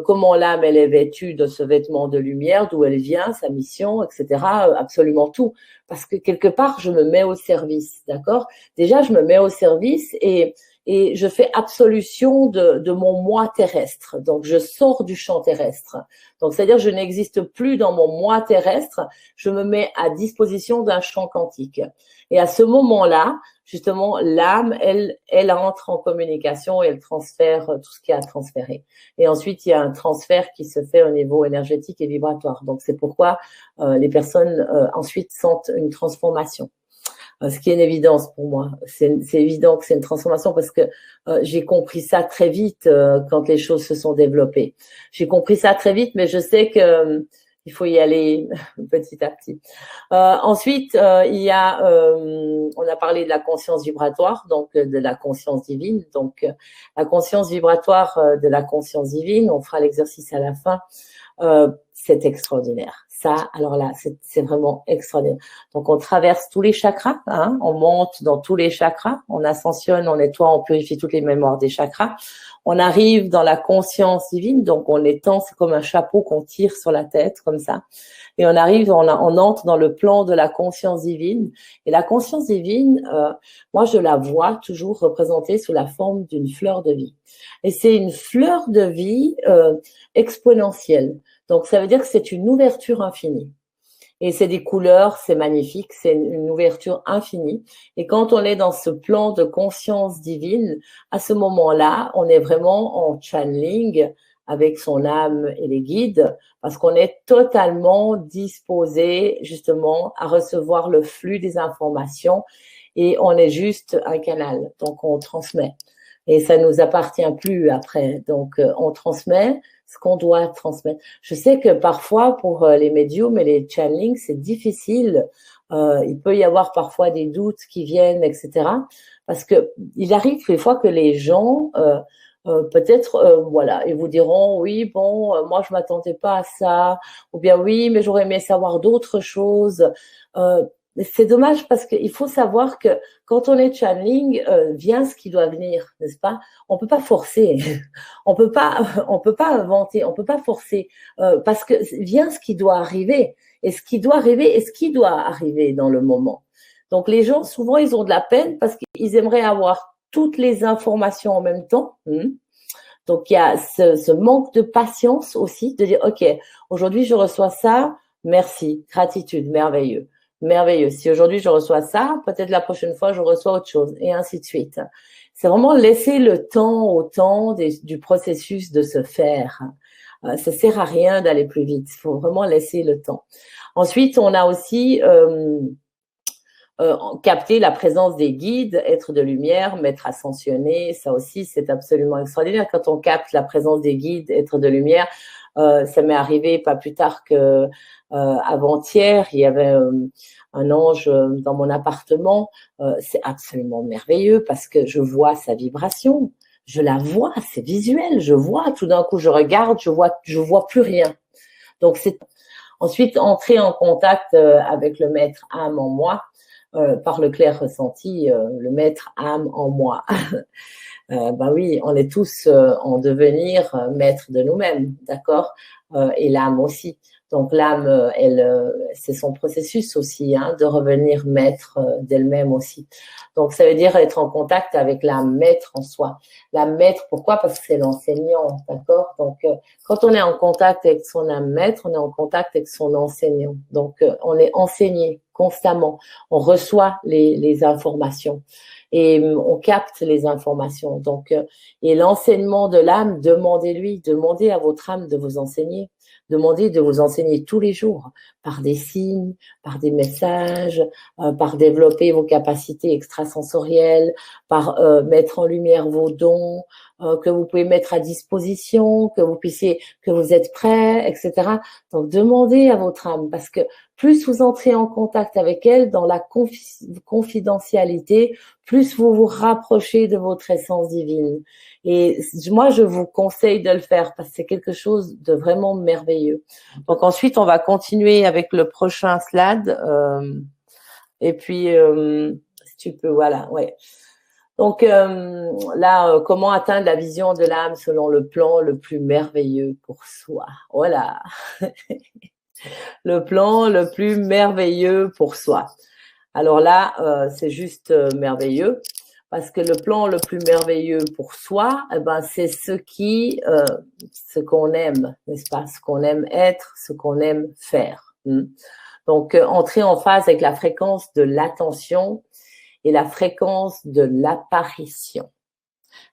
comment l'âme elle est vêtue de ce vêtement de lumière, d'où elle vient, sa mission, etc. Absolument tout. Parce que quelque part, je me mets au service, d'accord? Déjà, je me mets au service et je fais absolution de mon moi terrestre. Donc, je sors du champ terrestre. Donc, c'est-à-dire, je n'existe plus dans mon moi terrestre. Je me mets à disposition d'un champ quantique. Et à ce moment-là, justement, l'âme, elle entre en communication et elle transfère tout ce qu'il y a à transférer. Et ensuite, il y a un transfert qui se fait au niveau énergétique et vibratoire. Donc, c'est pourquoi les personnes ensuite sentent une transformation. Ce qui est une évidence pour moi. C'est évident que c'est une transformation parce que j'ai compris ça très vite quand les choses se sont développées. J'ai compris ça très vite, mais je sais que il faut y aller petit à petit. Ensuite, il y a, on a parlé de la conscience vibratoire, donc de la conscience divine. Donc, la conscience vibratoire de la conscience divine, on fera l'exercice à la fin. C'est extraordinaire. Ça, alors là, c'est vraiment extraordinaire. Donc, on traverse tous les chakras, hein, on monte dans tous les chakras, on ascensionne, on nettoie, on purifie toutes les mémoires des chakras. On arrive dans la conscience divine, donc on étend, c'est comme un chapeau qu'on tire sur la tête, comme ça. Et on arrive, on entre dans le plan de la conscience divine. Et la conscience divine, moi, je la vois toujours représentée sous la forme d'une fleur de vie. Et c'est une fleur de vie exponentielle. Donc, ça veut dire que c'est une ouverture infinie. Et c'est des couleurs, c'est magnifique, c'est une ouverture infinie. Et quand on est dans ce plan de conscience divine, à ce moment-là, on est vraiment en channeling avec son âme et les guides, parce qu'on est totalement disposé justement à recevoir le flux des informations et on est juste un canal. Donc, on transmet. Et ça nous appartient plus après. Donc, on transmet ce qu'on doit transmettre. Je sais que parfois, pour les médiums et les channelings, c'est difficile. Il peut y avoir parfois des doutes qui viennent, etc. Parce que il arrive des fois que les gens, peut-être, voilà, ils vous diront, oui, bon, moi, je m'attendais pas à ça. Ou bien, oui, mais j'aurais aimé savoir d'autres choses. C'est dommage parce qu'il faut savoir que quand on est channeling, vient ce qui doit venir, n'est-ce pas? On peut pas forcer, on peut pas inventer, on peut pas forcer parce que vient ce qui doit arriver et ce qui doit arriver et ce qui doit arriver dans le moment. Donc les gens souvent ils ont de la peine parce qu'ils aimeraient avoir toutes les informations en même temps. Donc il y a ce manque de patience aussi de dire ok, aujourd'hui je reçois ça, merci, gratitude, merveilleux. Merveilleux. Si aujourd'hui je reçois ça, peut-être la prochaine fois je reçois autre chose et ainsi de suite. C'est vraiment laisser le temps au temps du processus de se faire. Ça sert à rien d'aller plus vite. Il faut vraiment laisser le temps. Ensuite, on a aussi capter la présence des guides, être de lumière, maître ascensionné. Ça aussi, c'est absolument extraordinaire. Quand on capte la présence des guides, être de lumière, ça m'est arrivé pas plus tard que avant-hier, il y avait un ange dans mon appartement. C'est absolument merveilleux parce que je vois sa vibration, je la vois, c'est visuel, je vois. Tout d'un coup, je regarde, je vois plus rien. Donc c'est ensuite entrer en contact avec le maître âme en moi. Par le clair ressenti, le maître âme en moi. Ben oui, on est tous en devenir maître de nous-mêmes, d'accord, et l'âme aussi. Donc l'âme, elle, c'est son processus aussi, hein, de revenir maître d'elle-même aussi. Donc ça veut dire être en contact avec l'âme maître en soi. L'âme maître, pourquoi? Parce que c'est l'enseignant, d'accord. Donc quand on est en contact avec son âme maître, on est en contact avec son enseignant. Donc on est enseigné constamment. On reçoit les informations et on capte les informations. Donc et l'enseignement de l'âme, demandez à votre âme de vous enseigner. Demandez de vous enseigner tous les jours par des signes, par des messages, par développer vos capacités extrasensorielles, par mettre en lumière vos dons, que vous pouvez mettre à disposition, que vous êtes prêts, etc. Donc, demandez à votre âme, parce que plus vous entrez en contact avec elle dans la confidentialité, plus vous vous rapprochez de votre essence divine. Et moi, je vous conseille de le faire parce que c'est quelque chose de vraiment merveilleux. Donc ensuite, on va continuer avec le prochain slide. Et puis, si tu peux, voilà, ouais. Donc là, comment atteindre la vision de l'âme selon le plan le plus merveilleux pour soi. Voilà. Le plan le plus merveilleux pour soi. Alors là, c'est juste merveilleux parce que le plan le plus merveilleux pour soi, eh ben, c'est ce qu'on aime, n'est-ce pas? Ce qu'on aime être, ce qu'on aime faire. Donc, entrer en phase avec la fréquence de l'attention et la fréquence de l'apparition.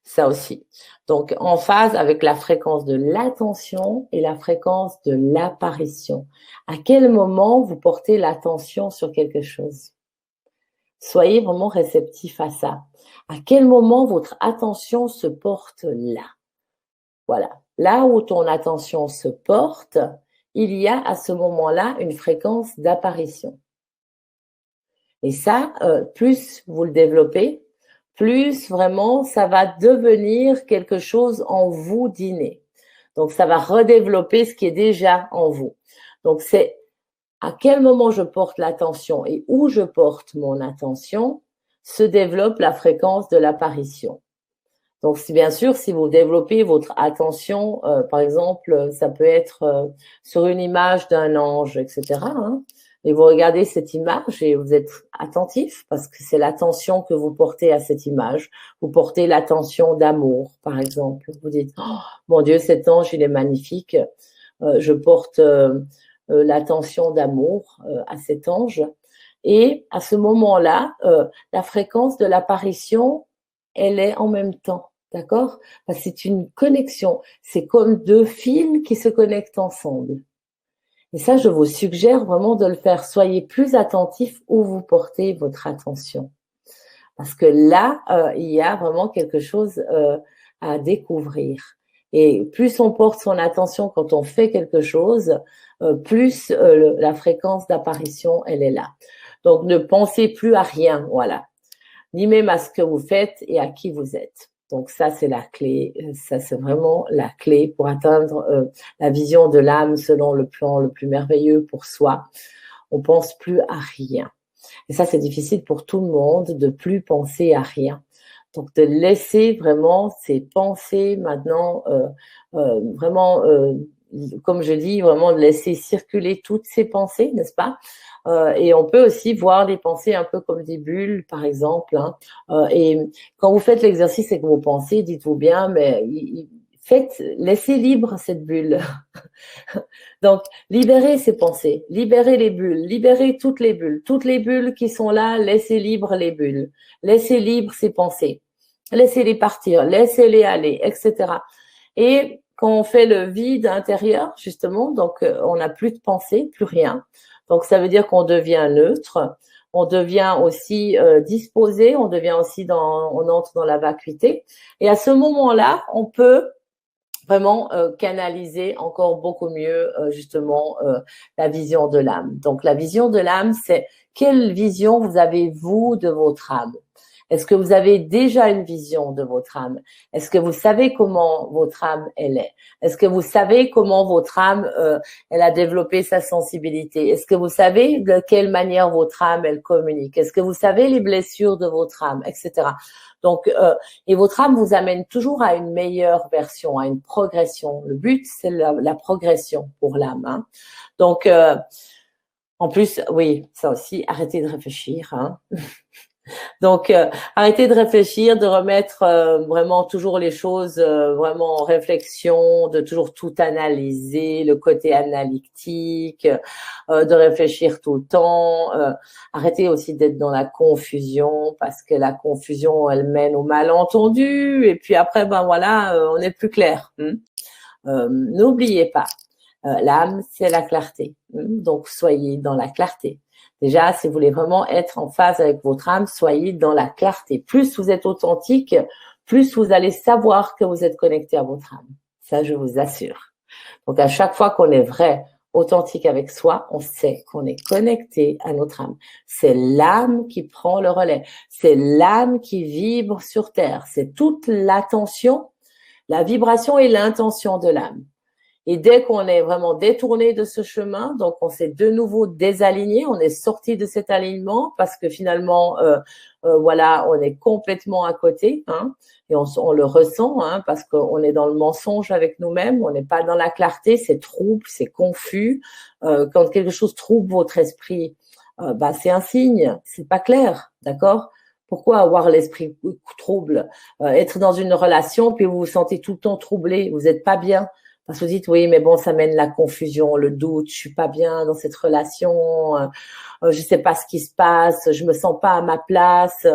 Ça aussi. Donc, en phase avec la fréquence de l'attention et la fréquence de l'apparition. À quel moment vous portez l'attention sur quelque chose? Soyez vraiment réceptif à ça. À quel moment votre attention se porte là? Voilà. Là où ton attention se porte, il y a à ce moment-là une fréquence d'apparition. Et ça, plus vous le développez, plus vraiment ça va devenir quelque chose en vous d'inné. Donc, ça va redévelopper ce qui est déjà en vous. Donc, c'est à quel moment je porte l'attention et où je porte mon attention se développe la fréquence de l'apparition. Donc, bien sûr, si vous développez votre attention, par exemple, ça peut être sur une image d'un ange, etc. Et vous regardez cette image et vous êtes attentif parce que c'est l'attention que vous portez à cette image. Vous portez l'attention d'amour, par exemple. Vous dites, oh, mon Dieu, cet ange, il est magnifique. Je porte l'attention d'amour à cet ange. Et à ce moment-là, la fréquence de l'apparition, elle est en même temps. D'accord? Parce que c'est une connexion. C'est comme deux fils qui se connectent ensemble. Et ça, je vous suggère vraiment de le faire. Soyez plus attentifs où vous portez votre attention. Parce que là, il y a vraiment quelque chose à découvrir. Et plus on porte son attention quand on fait quelque chose, plus la fréquence d'apparition, elle est là. Donc, ne pensez plus à rien, voilà. Ni même à ce que vous faites et à qui vous êtes. Donc ça, c'est la clé. Ça, c'est vraiment la clé pour atteindre la vision de l'âme selon le plan le plus merveilleux pour soi. On pense plus à rien. Et ça, c'est difficile pour tout le monde de plus penser à rien. Donc, de laisser vraiment ces pensées maintenant, vraiment, comme je dis, vraiment de laisser circuler toutes ces pensées, n'est-ce pas? Et on peut aussi voir les pensées un peu comme des bulles, par exemple. Et quand vous faites l'exercice avec vos pensées, dites-vous bien, mais laissez libre cette bulle. Donc, libérez ces pensées, libérez les bulles, libérez toutes les bulles qui sont là, laissez libre les bulles, laissez libre ces pensées, laissez-les partir, laissez-les aller, etc. Et quand on fait le vide intérieur, justement, donc on n'a plus de pensée, plus rien. Donc, ça veut dire qu'on devient neutre, on devient aussi disposé, on devient aussi on entre dans la vacuité. Et à ce moment-là, on peut vraiment canaliser encore beaucoup mieux justement la vision de l'âme. Donc, la vision de l'âme, c'est quelle vision vous avez, vous, de votre âme? Est-ce que vous avez déjà une vision de votre âme? Est-ce que vous savez comment votre âme, elle est? Est-ce que vous savez comment votre âme, elle a développé sa sensibilité? Est-ce que vous savez de quelle manière votre âme, elle communique? Est-ce que vous savez les blessures de votre âme, etc. Donc, et votre âme vous amène toujours à une meilleure version, à une progression. Le but, c'est la progression pour l'âme. Hein. Donc, en plus, oui, ça aussi, arrêtez de réfléchir. Hein. Donc, arrêtez de réfléchir, de remettre vraiment toujours les choses vraiment en réflexion, de toujours tout analyser, le côté analytique, de réfléchir tout le temps. Arrêtez aussi d'être dans la confusion parce que la confusion, elle mène au malentendu et puis après, ben voilà, on n'est plus clair. N'oubliez pas, L'âme, c'est la clarté. Donc, soyez dans la clarté. Déjà, si vous voulez vraiment être en phase avec votre âme, soyez dans la clarté. Plus vous êtes authentique, plus vous allez savoir que vous êtes connecté à votre âme. Ça, je vous assure. Donc, à chaque fois qu'on est vrai, authentique avec soi, on sait qu'on est connecté à notre âme. C'est l'âme qui prend le relais. C'est l'âme qui vibre sur Terre. C'est toute l'attention, la vibration et l'intention de l'âme. Et dès qu'on est vraiment détourné de ce chemin, donc on s'est de nouveau désaligné, on est sorti de cet alignement parce que finalement, voilà, on est complètement à côté, hein, et on le ressent, hein, parce qu'on est dans le mensonge avec nous-mêmes, on n'est pas dans la clarté, c'est trouble, c'est confus. Quand quelque chose trouble votre esprit, bah c'est un signe, c'est pas clair, d'accord? Pourquoi avoir l'esprit trouble? Être dans une relation puis vous vous sentez tout le temps troublé, vous n'êtes pas bien. Parce que vous dites, oui, mais bon, ça mène la confusion, le doute, je suis pas bien dans cette relation, je sais pas ce qui se passe, je me sens pas à ma place,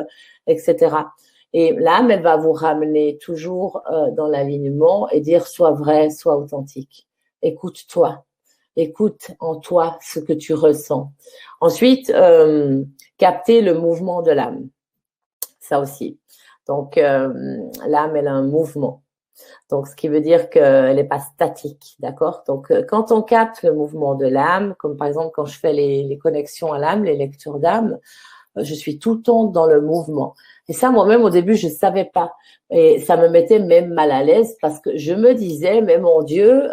etc. Et l'âme, elle va vous ramener toujours dans l'alignement et dire, sois vrai, sois authentique. Écoute-toi. Écoute en toi ce que tu ressens. Ensuite, capter le mouvement de l'âme. Ça aussi. Donc, l'âme, elle a un mouvement. Donc, ce qui veut dire qu'elle n'est pas statique, d'accord? Donc, quand on capte le mouvement de l'âme, comme par exemple quand je fais les connexions à l'âme, les lectures d'âme, je suis tout le temps dans le mouvement. Et ça, moi-même, au début, je ne savais pas. Et ça me mettait même mal à l'aise parce que je me disais, mais mon Dieu,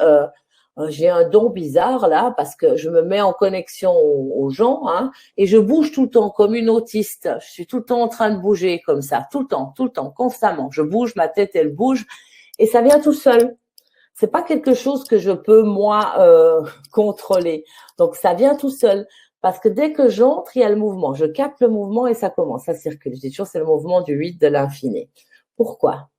j'ai un don bizarre là parce que je me mets en connexion aux gens, hein, et je bouge tout le temps comme une autiste. Je suis tout le temps en train de bouger comme ça, tout le temps, constamment. Je bouge, ma tête, elle bouge. Et ça vient tout seul. C'est pas quelque chose que je peux moi contrôler. Donc ça vient tout seul parce que dès que j'entre, il y a le mouvement. Je capte le mouvement et ça commence, ça circule. Je dis toujours c'est le mouvement du 8 de l'infini. Pourquoi?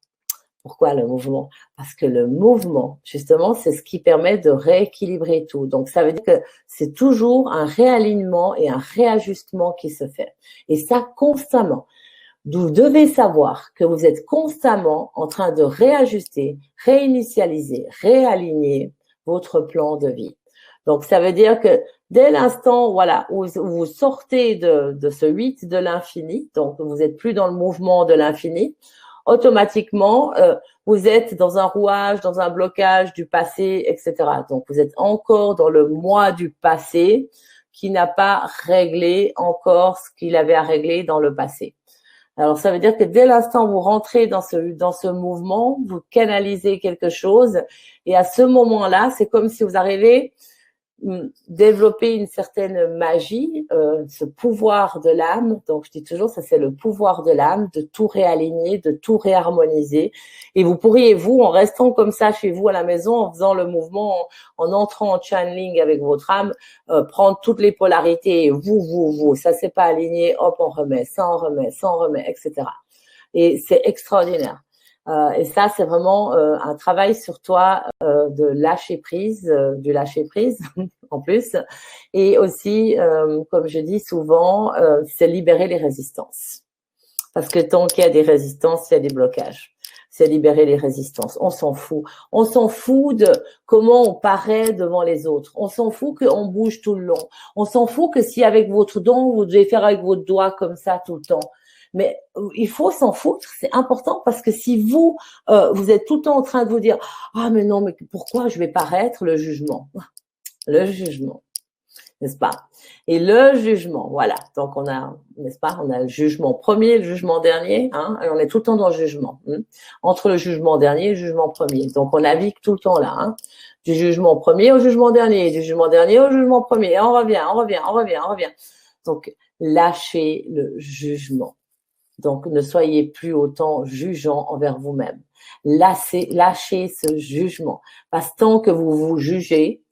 Pourquoi le mouvement? Parce que le mouvement, justement, c'est ce qui permet de rééquilibrer tout. Donc ça veut dire que c'est toujours un réalignement et un réajustement qui se fait. Et ça constamment. Vous devez savoir que vous êtes constamment en train de réajuster, réinitialiser, réaligner votre plan de vie. Donc, ça veut dire que dès l'instant, voilà, où vous sortez de ce 8 de l'infini, donc vous n'êtes plus dans le mouvement de l'infini, automatiquement, vous êtes dans un rouage, dans un blocage du passé, etc. Donc, vous êtes encore dans le moi du passé qui n'a pas réglé encore ce qu'il avait à régler dans le passé. Alors, ça veut dire que dès l'instant où vous rentrez dans ce mouvement, vous canalisez quelque chose. Et à ce moment-là, c'est comme si vous arrivez à développer une certaine magie, ce pouvoir de l'âme. Donc, je dis toujours, ça c'est le pouvoir de l'âme, de tout réaligner, de tout réharmoniser. Et vous pourriez, vous, en restant comme ça chez vous à la maison, en faisant le mouvement, en entrant en channeling avec votre âme, prendre toutes les polarités, vous, ça c'est pas aligné, hop, on remet, ça on remet, ça on remet, etc. Et c'est extraordinaire. Et ça, c'est vraiment un travail sur toi de lâcher prise, du lâcher prise en plus. Et aussi, comme je dis souvent, c'est libérer les résistances. Parce que tant qu'il y a des résistances, il y a des blocages. C'est libérer les résistances. On s'en fout. On s'en fout de comment on paraît devant les autres. On s'en fout qu'on bouge tout le long. On s'en fout que si avec votre don, vous devez faire avec votre doigt comme ça tout le temps. Mais il faut s'en foutre, c'est important parce que si vous êtes tout le temps en train de vous dire ah mais non mais pourquoi je vais paraître le jugement, n'est-ce pas? Et le jugement, voilà. Donc on a, n'est-ce pas? On a le jugement premier, le jugement dernier, hein, et on est tout le temps dans le jugement. Entre le jugement dernier et le jugement premier. Donc on navigue tout le temps là, hein, du jugement premier au jugement dernier, du jugement dernier au jugement premier. Et on revient. Donc lâchez le jugement. Donc, ne soyez plus autant jugeant envers vous-même. Lâchez ce jugement. Parce que tant que vous vous jugez,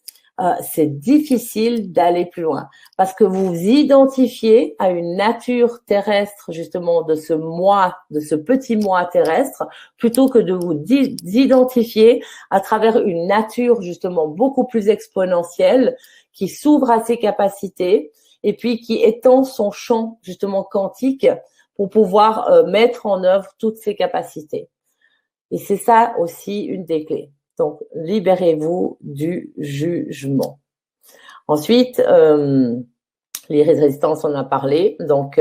c'est difficile d'aller plus loin. Parce que vous vous identifiez à une nature terrestre, justement, de ce moi, de ce petit moi terrestre, plutôt que de vous identifier à travers une nature, justement, beaucoup plus exponentielle, qui s'ouvre à ses capacités et puis qui étend son champ, justement, quantique, pour pouvoir mettre en œuvre toutes ses capacités. Et c'est ça aussi une des clés. Donc, libérez-vous du jugement. Ensuite, les résistances, on en a parlé. Donc,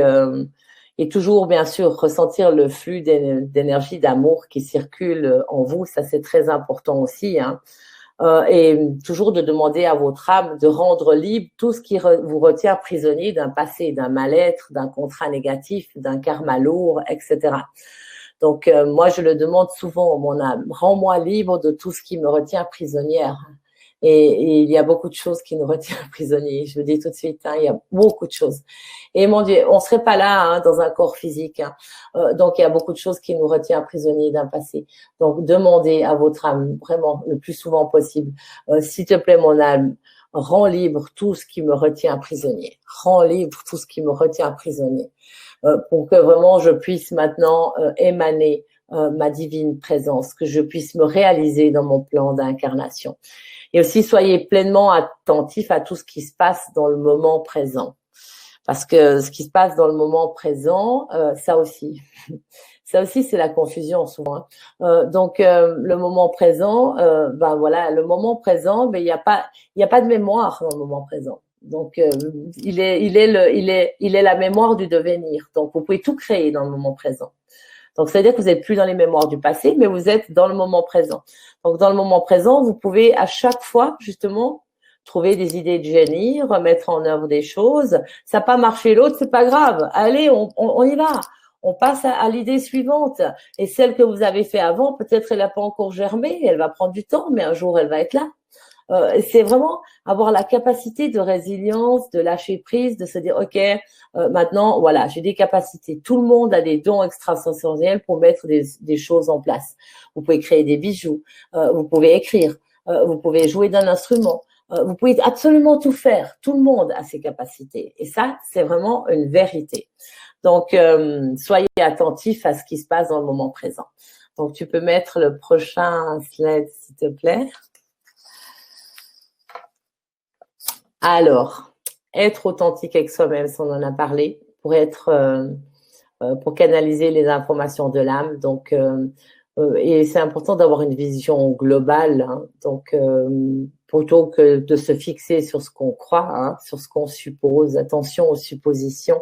et toujours, bien sûr, ressentir le flux d'énergie, d'amour qui circule en vous. Ça, c'est très important aussi, hein. Et toujours de demander à votre âme de rendre libre tout ce qui vous retient prisonnier d'un passé, d'un mal-être, d'un contrat négatif, d'un karma lourd, etc. Donc, moi, je le demande souvent, mon âme, rends-moi libre de tout ce qui me retient prisonnière. Et il y a beaucoup de choses qui nous retiennent prisonniers. Je vous dis tout de suite, hein, il y a beaucoup de choses. Et mon Dieu, on serait pas là, hein, dans un corps physique, hein. Donc, il y a beaucoup de choses qui nous retiennent prisonniers d'un passé. Donc, demandez à votre âme, vraiment, le plus souvent possible, s'il te plaît, mon âme, rends libre tout ce qui me retient prisonnier. Rends libre tout ce qui me retient prisonnier. Pour que vraiment je puisse maintenant émaner ma divine présence, que je puisse me réaliser dans mon plan d'incarnation. Et aussi, soyez pleinement attentifs à tout ce qui se passe dans le moment présent. Parce que ce qui se passe dans le moment présent, ça aussi, c'est la confusion souvent. Donc, le moment présent, ben voilà, le moment présent, ben il y a pas de mémoire dans le moment présent. Donc, il est la mémoire du devenir. Donc, vous pouvez tout créer dans le moment présent. Donc, c'est-à-dire que vous n'êtes plus dans les mémoires du passé, mais vous êtes dans le moment présent. Donc, dans le moment présent, vous pouvez à chaque fois, justement, trouver des idées de génie, remettre en œuvre des choses. Ça n'a pas marché l'autre, c'est pas grave. Allez, on y va. On passe à l'idée suivante. Et celle que vous avez fait avant, peut-être elle n'a pas encore germé, elle va prendre du temps, mais un jour elle va être là. C'est vraiment avoir la capacité de résilience, de lâcher prise, de se dire ok, maintenant voilà, j'ai des capacités. Tout le monde a des dons extrasensoriels pour mettre des choses en place. Vous pouvez créer des bijoux, vous pouvez écrire, vous pouvez jouer d'un instrument, vous pouvez absolument tout faire. Tout le monde a ses capacités et ça, c'est vraiment une vérité. Donc, soyez attentifs à ce qui se passe dans le moment présent. Donc, tu peux mettre le prochain slide, s'il te plaît. Alors, être authentique avec soi-même, ça on en a parlé, pour canaliser les informations de l'âme. Donc, et c'est important d'avoir une vision globale. Hein. Donc, plutôt que de se fixer sur ce qu'on croit, hein, sur ce qu'on suppose. Attention aux suppositions.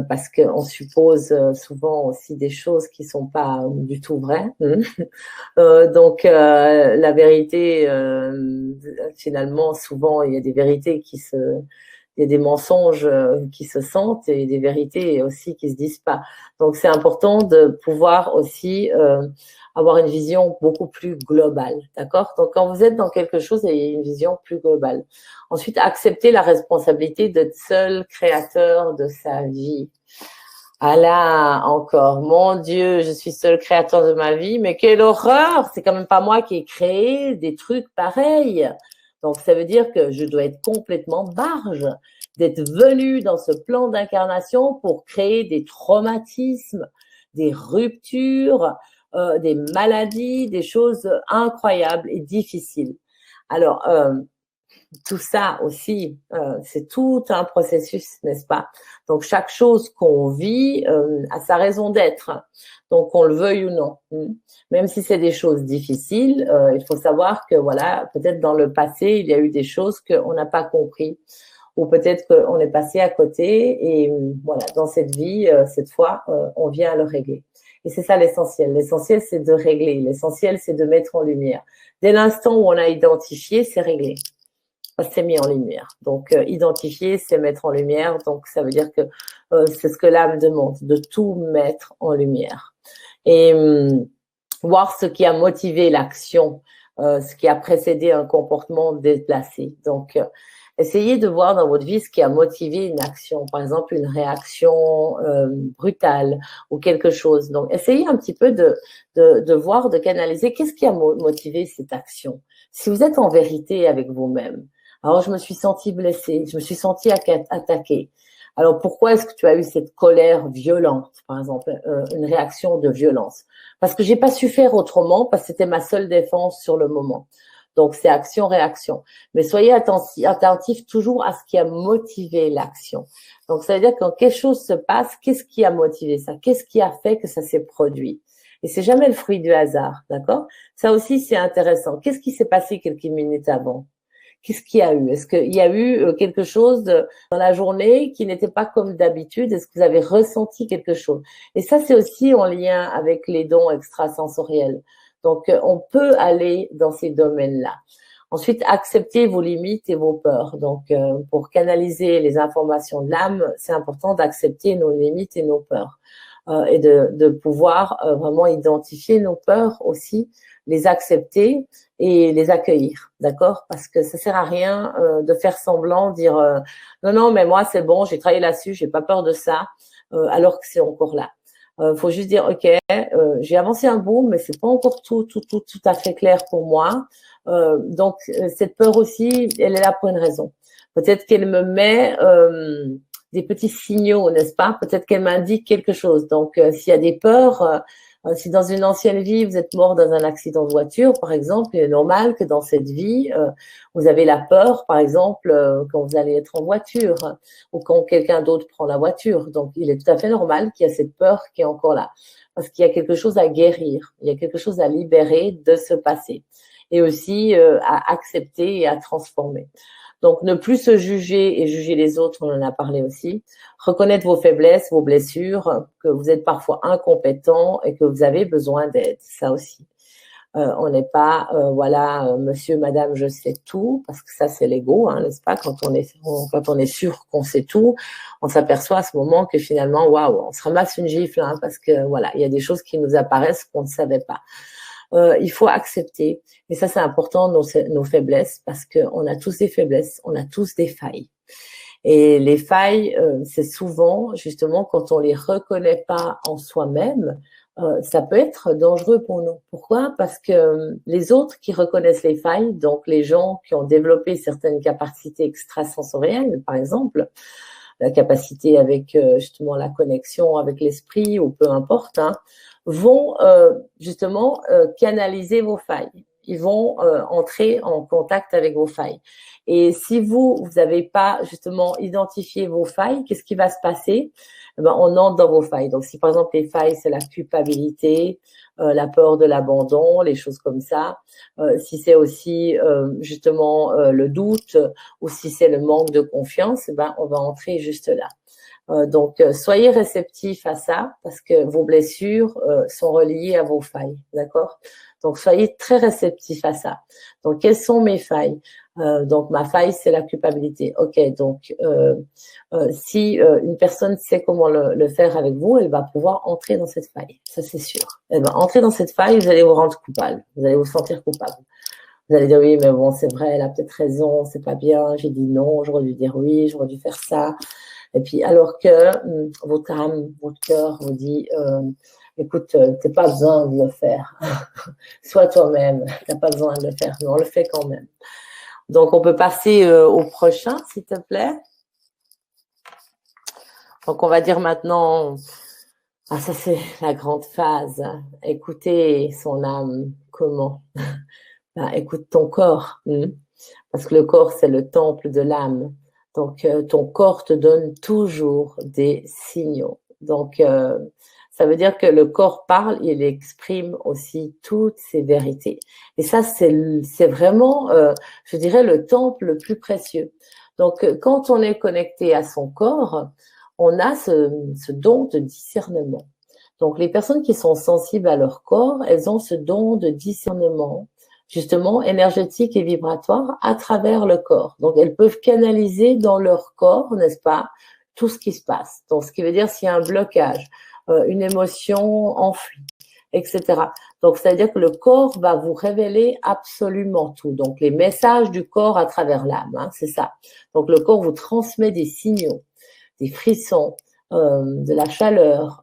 Parce qu'on suppose souvent aussi des choses qui sont pas du tout vraies. Donc la vérité, finalement, souvent il y a des vérités il y a des mensonges qui se sentent et des vérités aussi qui se disent pas. Donc c'est important de pouvoir aussi avoir une vision beaucoup plus globale, d'accord? Donc quand vous êtes dans quelque chose, il y a une vision plus globale. Ensuite, accepter la responsabilité d'être seul créateur de sa vie. Ah là, encore, mon Dieu, je suis seul créateur de ma vie, mais quelle horreur! C'est quand même pas moi qui ai créé des trucs pareils. Donc, ça veut dire que je dois être complètement barge, d'être venu dans ce plan d'incarnation pour créer des traumatismes, des ruptures, des maladies, des choses incroyables et difficiles. Alors, tout ça aussi, c'est tout un processus, n'est-ce pas? Donc, chaque chose qu'on vit a sa raison d'être, donc qu'on le veuille ou non. Même si c'est des choses difficiles, il faut savoir que, voilà, peut-être dans le passé, il y a eu des choses qu'on n'a pas compris, ou peut-être qu'on est passé à côté, et voilà, dans cette vie, cette fois, on vient à le régler. Et c'est ça l'essentiel. L'essentiel, c'est de régler. L'essentiel, c'est de mettre en lumière. Dès l'instant où on a identifié, c'est réglé. C'est mis en lumière. Donc, identifier, c'est mettre en lumière. Donc, ça veut dire que c'est ce que l'âme demande, de tout mettre en lumière. Et voir ce qui a motivé l'action, ce qui a précédé un comportement déplacé. Donc, essayez de voir dans votre vie ce qui a motivé une action, par exemple une réaction brutale ou quelque chose. Donc, essayez un petit peu de voir, de canaliser qu'est-ce qui a motivé cette action. Si vous êtes en vérité avec vous-même, alors je me suis sentie blessée, je me suis sentie attaquée. Alors pourquoi est-ce que tu as eu cette colère violente, par exemple, une réaction de violence? Parce que j'ai pas su faire autrement, parce que c'était ma seule défense sur le moment. Donc c'est action-réaction. Mais soyez attentifs toujours à ce qui a motivé l'action. Donc ça veut dire que quand quelque chose se passe, qu'est-ce qui a motivé ça? Qu'est-ce qui a fait que ça s'est produit? Et c'est jamais le fruit du hasard, d'accord? Ça aussi, c'est intéressant. Qu'est-ce qui s'est passé quelques minutes avant? Qu'est-ce qu'il y a eu? Est-ce qu'il y a eu quelque chose dans la journée qui n'était pas comme d'habitude? Est-ce que vous avez ressenti quelque chose? Et ça, c'est aussi en lien avec les dons extrasensoriels. Donc, on peut aller dans ces domaines-là. Ensuite, accepter vos limites et vos peurs. Donc, pour canaliser les informations de l'âme, c'est important d'accepter nos limites et nos peurs et de pouvoir vraiment identifier nos peurs aussi, les accepter et les accueillir, d'accord? Parce que ça sert à rien de faire semblant, dire non, non, mais moi c'est bon, j'ai travaillé là-dessus, j'ai pas peur de ça, alors que c'est encore là. Faut juste dire ok, j'ai avancé un bout, mais c'est pas encore tout à fait clair pour moi. Donc cette peur aussi, elle est là pour une raison. Peut-être qu'elle me met des petits signaux, n'est-ce pas? Peut-être qu'elle m'indique quelque chose. Donc s'il y a des peurs, si dans une ancienne vie vous êtes mort dans un accident de voiture, par exemple, il est normal que dans cette vie vous avez la peur, par exemple, quand vous allez être en voiture ou quand quelqu'un d'autre prend la voiture. Donc il est tout à fait normal qu'il y a cette peur qui est encore là, parce qu'il y a quelque chose à guérir, il y a quelque chose à libérer de ce passé et aussi à accepter et à transformer. Donc, ne plus se juger et juger les autres, on en a parlé aussi. Reconnaître vos faiblesses, vos blessures, que vous êtes parfois incompétent et que vous avez besoin d'aide, ça aussi. On n'est pas, monsieur, madame, je sais tout, parce que ça, c'est l'ego, hein, n'est-ce pas? Quand on est sûr qu'on sait tout, on s'aperçoit à ce moment que finalement, waouh, on se ramasse une gifle, hein, parce que voilà, il y a des choses qui nous apparaissent qu'on ne savait pas. Il faut accepter, et ça c'est important, nos faiblesses, parce qu'on a tous des faiblesses, on a tous des failles. Et les failles, c'est souvent justement quand on les reconnaît pas en soi-même, ça peut être dangereux pour nous. Pourquoi? Parce que les autres qui reconnaissent les failles, donc les gens qui ont développé certaines capacités extrasensorielles, par exemple, la capacité avec justement la connexion avec l'esprit ou peu importe, hein, vont justement canaliser vos failles. Ils vont entrer en contact avec vos failles. Et si vous n'avez pas justement identifié vos failles, qu'est-ce qui va se passer? On entre dans vos failles. Donc, si par exemple les failles, c'est la culpabilité, la peur de l'abandon, les choses comme ça, si c'est aussi justement le doute ou si c'est le manque de confiance, on va entrer juste là. Donc, soyez réceptifs à ça parce que vos blessures sont reliées à vos failles, d'accord? Donc, soyez très réceptifs à ça. Donc, quelles sont mes failles? Donc, ma faille, c'est la culpabilité. Ok, donc, si une personne sait comment le faire avec vous, elle va pouvoir entrer dans cette faille, ça c'est sûr. Elle va entrer dans cette faille, vous allez vous rendre coupable, vous allez vous sentir coupable. Vous allez dire oui, mais bon, c'est vrai, elle a peut-être raison, c'est pas bien, j'ai dit non, j'aurais dû dire oui, j'aurais dû faire ça. Et puis, alors que votre âme, votre cœur vous dit, écoute, t'as pas besoin de le faire. Sois toi-même, t'as pas besoin de le faire. Mais on le fait quand même. Donc, on peut passer au prochain, s'il te plaît. Donc, on va dire maintenant, ça c'est la grande phase. Écouter son âme, comment? Écoute ton corps, parce que le corps, c'est le temple de l'âme. Donc, ton corps te donne toujours des signaux. Donc, ça veut dire que le corps parle, il exprime aussi toutes ses vérités. Et ça, c'est vraiment, je dirais, le temple le plus précieux. Donc, quand on est connecté à son corps, on a ce don de discernement. Donc, les personnes qui sont sensibles à leur corps, elles ont ce don de discernement justement énergétique et vibratoire à travers le corps. Donc, elles peuvent canaliser dans leur corps, n'est-ce pas, tout ce qui se passe. Donc, ce qui veut dire s'il y a un blocage, une émotion enfouie, etc. Donc, c'est-à-dire que le corps va vous révéler absolument tout. Donc, les messages du corps à travers l'âme, hein, c'est ça. Donc, le corps vous transmet des signaux, des frissons, de la chaleur,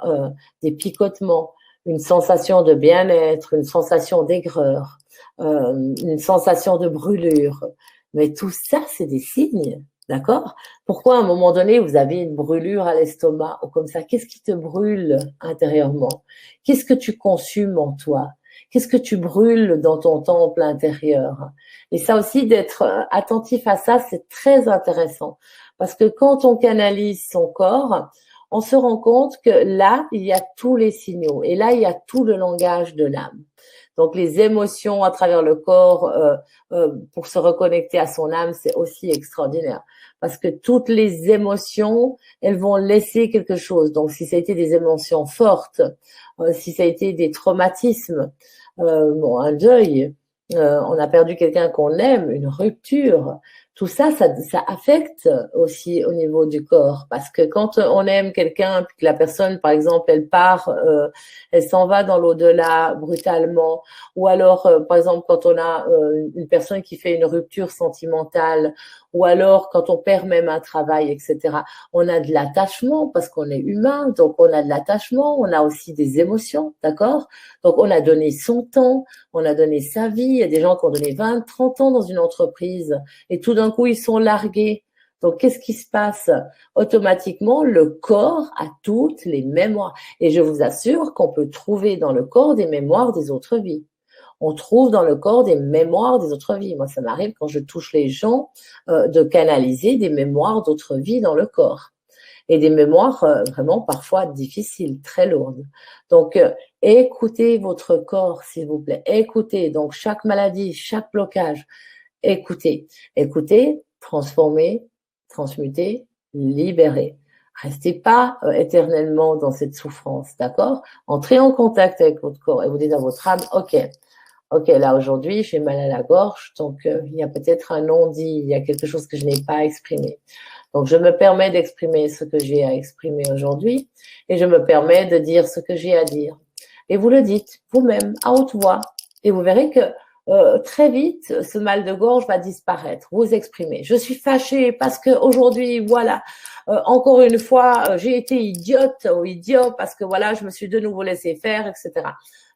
des picotements, une sensation de bien-être, une sensation d'aigreur, une sensation de brûlure. Mais tout ça, c'est des signes, d'accord? Pourquoi à un moment donné, vous avez une brûlure à l'estomac ou comme ça? Qu'est-ce qui te brûle intérieurement? Qu'est-ce que tu consumes en toi? Qu'est-ce que tu brûles dans ton temple intérieur? Et ça aussi, d'être attentif à ça, c'est très intéressant. Parce que quand on canalise son corps, on se rend compte que là, il y a tous les signaux et là, il y a tout le langage de l'âme. Donc, les émotions à travers le corps pour se reconnecter à son âme, c'est aussi extraordinaire. Parce que toutes les émotions, elles vont laisser quelque chose. Donc, si ça a été des émotions fortes, si ça a été des traumatismes, un deuil, on a perdu quelqu'un qu'on aime, une rupture, tout ça, ça affecte aussi au niveau du corps. Parce que quand on aime quelqu'un, puis que la personne, par exemple, elle part, elle s'en va dans l'au-delà brutalement, ou alors, par exemple, quand on a une personne qui fait une rupture sentimentale, ou alors quand on perd même un travail, etc., on a de l'attachement parce qu'on est humain, donc on a de l'attachement, on a aussi des émotions, d'accord? Donc, on a donné son temps, on a donné sa vie. Il y a des gens qui ont donné 20, 30 ans dans une entreprise et tout d'un coup, ils sont largués. Donc, qu'est-ce qui se passe? Automatiquement, le corps a toutes les mémoires. Et je vous assure qu'on peut trouver dans le corps des mémoires des autres vies. On trouve dans le corps des mémoires des autres vies. Moi, ça m'arrive quand je touche les gens de canaliser des mémoires d'autres vies dans le corps. Et des mémoires vraiment parfois difficiles, très lourdes. Donc, écoutez votre corps, s'il vous plaît. Écoutez, donc chaque maladie, chaque blocage, écoutez. Écoutez, transformez, transmutez, libérez. Restez pas éternellement dans cette souffrance, d'accord? Entrez en contact avec votre corps et vous dites à votre âme, ok, là aujourd'hui, j'ai mal à la gorge, donc il y a peut-être un non-dit, il y a quelque chose que je n'ai pas exprimé. Donc, je me permets d'exprimer ce que j'ai à exprimer aujourd'hui et je me permets de dire ce que j'ai à dire. Et vous le dites vous-même à haute voix et vous verrez que très vite, ce mal de gorge va disparaître. Vous exprimez. Je suis fâchée parce que aujourd'hui, voilà, encore une fois, j'ai été idiote ou idiot parce que voilà, je me suis de nouveau laissé faire, etc.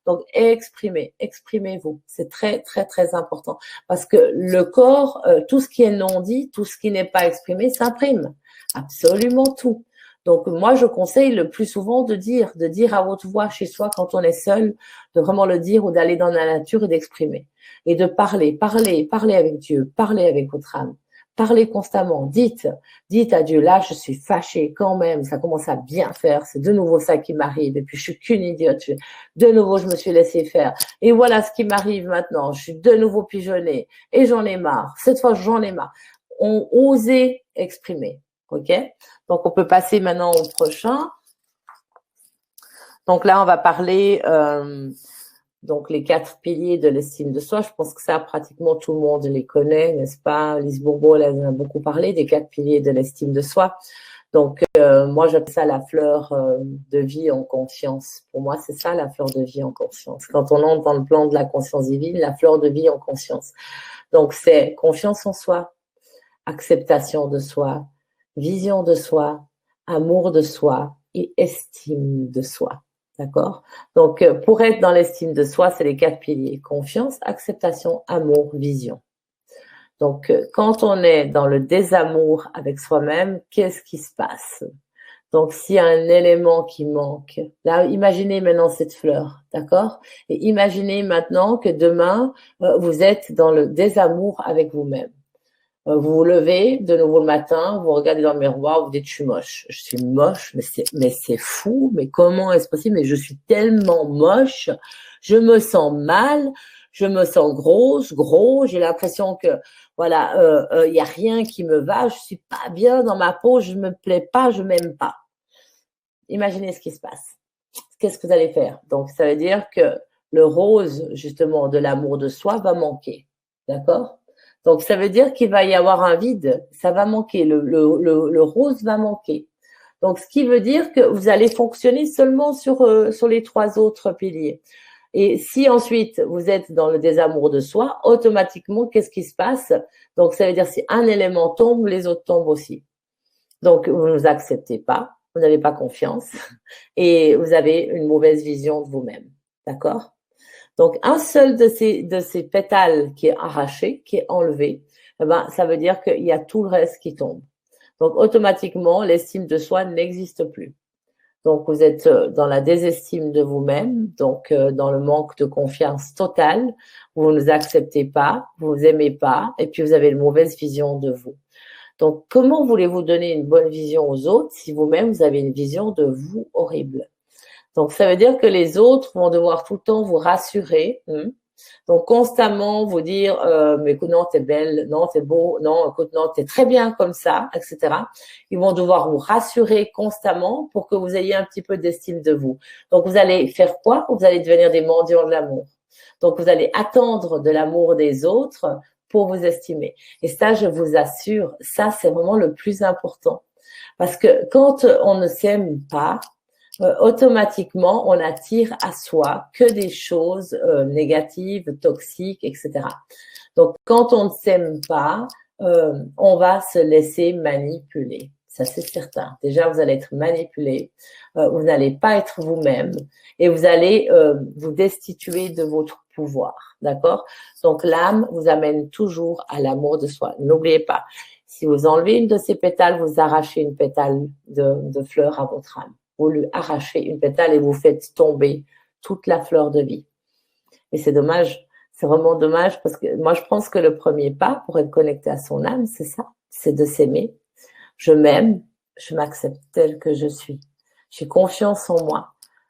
Donc, exprimez-vous. C'est très, très, très important. Parce que le corps, tout ce qui est non dit, tout ce qui n'est pas exprimé, s'imprime. Absolument tout. Donc, moi, je conseille le plus souvent de dire à haute voix chez soi quand on est seul, de vraiment le dire ou d'aller dans la nature et d'exprimer. Et de parler avec Dieu, parler avec votre âme. Parlez constamment, dites à Dieu, là, je suis fâchée quand même, ça commence à bien faire, c'est de nouveau ça qui m'arrive, et puis je suis qu'une idiote, de nouveau je me suis laissé faire, et voilà ce qui m'arrive maintenant, je suis de nouveau pigeonnée, et j'en ai marre, cette fois j'en ai marre. On osait exprimer, ok? Donc on peut passer maintenant au prochain. Donc là, on va parler... donc, les 4 piliers de l'estime de soi, je pense que ça, pratiquement tout le monde les connaît, n'est-ce pas? Lise Bourbeau, elle en a beaucoup parlé, des 4 piliers de l'estime de soi. Donc, moi, j'appelle ça la fleur de vie en conscience. Pour moi, c'est ça, la fleur de vie en conscience. Quand on entre dans le plan de la conscience divine, la fleur de vie en conscience. Donc, c'est confiance en soi, acceptation de soi, vision de soi, amour de soi et estime de soi. D'accord? Donc, pour être dans l'estime de soi, c'est les 4 piliers. Confiance, acceptation, amour, vision. Donc, quand on est dans le désamour avec soi-même, qu'est-ce qui se passe? Donc, s'il y a un élément qui manque, là, imaginez maintenant cette fleur, d'accord? Et imaginez maintenant que demain, vous êtes dans le désamour avec vous-même. Vous vous levez de nouveau le matin, vous regardez dans le miroir, vous dites je suis moche, mais c'est fou, mais comment est-ce possible? Mais je suis tellement moche, je me sens mal, je me sens grosse, gros, j'ai l'impression que voilà, y a rien qui me va, je suis pas bien dans ma peau, je me plais pas, je m'aime pas. Imaginez ce qui se passe. Qu'est-ce que vous allez faire? Donc ça veut dire que le rose justement de l'amour de soi va manquer, d'accord? Donc, ça veut dire qu'il va y avoir un vide, ça va manquer, le rose va manquer. Donc, ce qui veut dire que vous allez fonctionner seulement sur les 3 autres piliers. Et si ensuite vous êtes dans le désamour de soi, automatiquement, qu'est-ce qui se passe? Donc, ça veut dire si un élément tombe, les autres tombent aussi. Donc, vous ne vous acceptez pas, vous n'avez pas confiance et vous avez une mauvaise vision de vous-même. D'accord? Donc, un seul de ces pétales qui est arraché, qui est enlevé, eh ben, ça veut dire qu'il y a tout le reste qui tombe. Donc, automatiquement, l'estime de soi n'existe plus. Donc, vous êtes dans la désestime de vous-même, donc dans le manque de confiance totale. Vous ne vous acceptez pas, vous vous aimez pas, et puis vous avez une mauvaise vision de vous. Donc, comment voulez-vous donner une bonne vision aux autres si vous-même, vous avez une vision de vous horrible? Donc, ça veut dire que les autres vont devoir tout le temps vous rassurer. Donc, constamment vous dire, mais écoute, non, t'es belle, non, t'es beau, non, écoute, non, t'es très bien comme ça, etc. Ils vont devoir vous rassurer constamment pour que vous ayez un petit peu d'estime de vous. Donc, vous allez faire quoi? Vous allez devenir des mendiants de l'amour. Donc, vous allez attendre de l'amour des autres pour vous estimer. Et ça, je vous assure, ça, c'est vraiment le plus important. Parce que quand on ne s'aime pas, automatiquement, on attire à soi que des choses négatives, toxiques, etc. Donc, quand on ne s'aime pas, on va se laisser manipuler. Ça, c'est certain. Déjà, vous allez être manipulé, vous n'allez pas être vous-même et vous allez vous destituer de votre pouvoir. D'accord? Donc, l'âme vous amène toujours à l'amour de soi. N'oubliez pas, si vous enlevez une de ces pétales, vous arrachez une pétale de fleur à votre âme. Vous lui arrachez une pétale et vous faites tomber toute la fleur de vie. Et c'est dommage, c'est vraiment dommage parce que moi je pense que le premier pas pour être connecté à son âme, c'est ça, c'est de s'aimer. Je m'aime, je m'accepte tel que je suis. J'ai confiance en moi.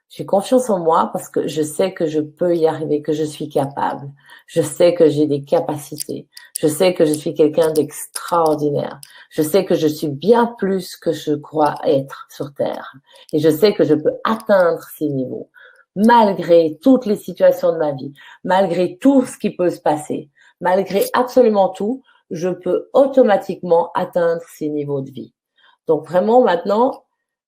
J'ai confiance en moi parce que je sais que je peux y arriver, que je suis capable. Je sais que j'ai des capacités. Je sais que je suis quelqu'un d'extraordinaire. Je sais que je suis bien plus que je crois être sur Terre. Et je sais que je peux atteindre ces niveaux, malgré toutes les situations de ma vie, malgré tout ce qui peut se passer, malgré absolument tout, je peux automatiquement atteindre ces niveaux de vie. Donc vraiment maintenant,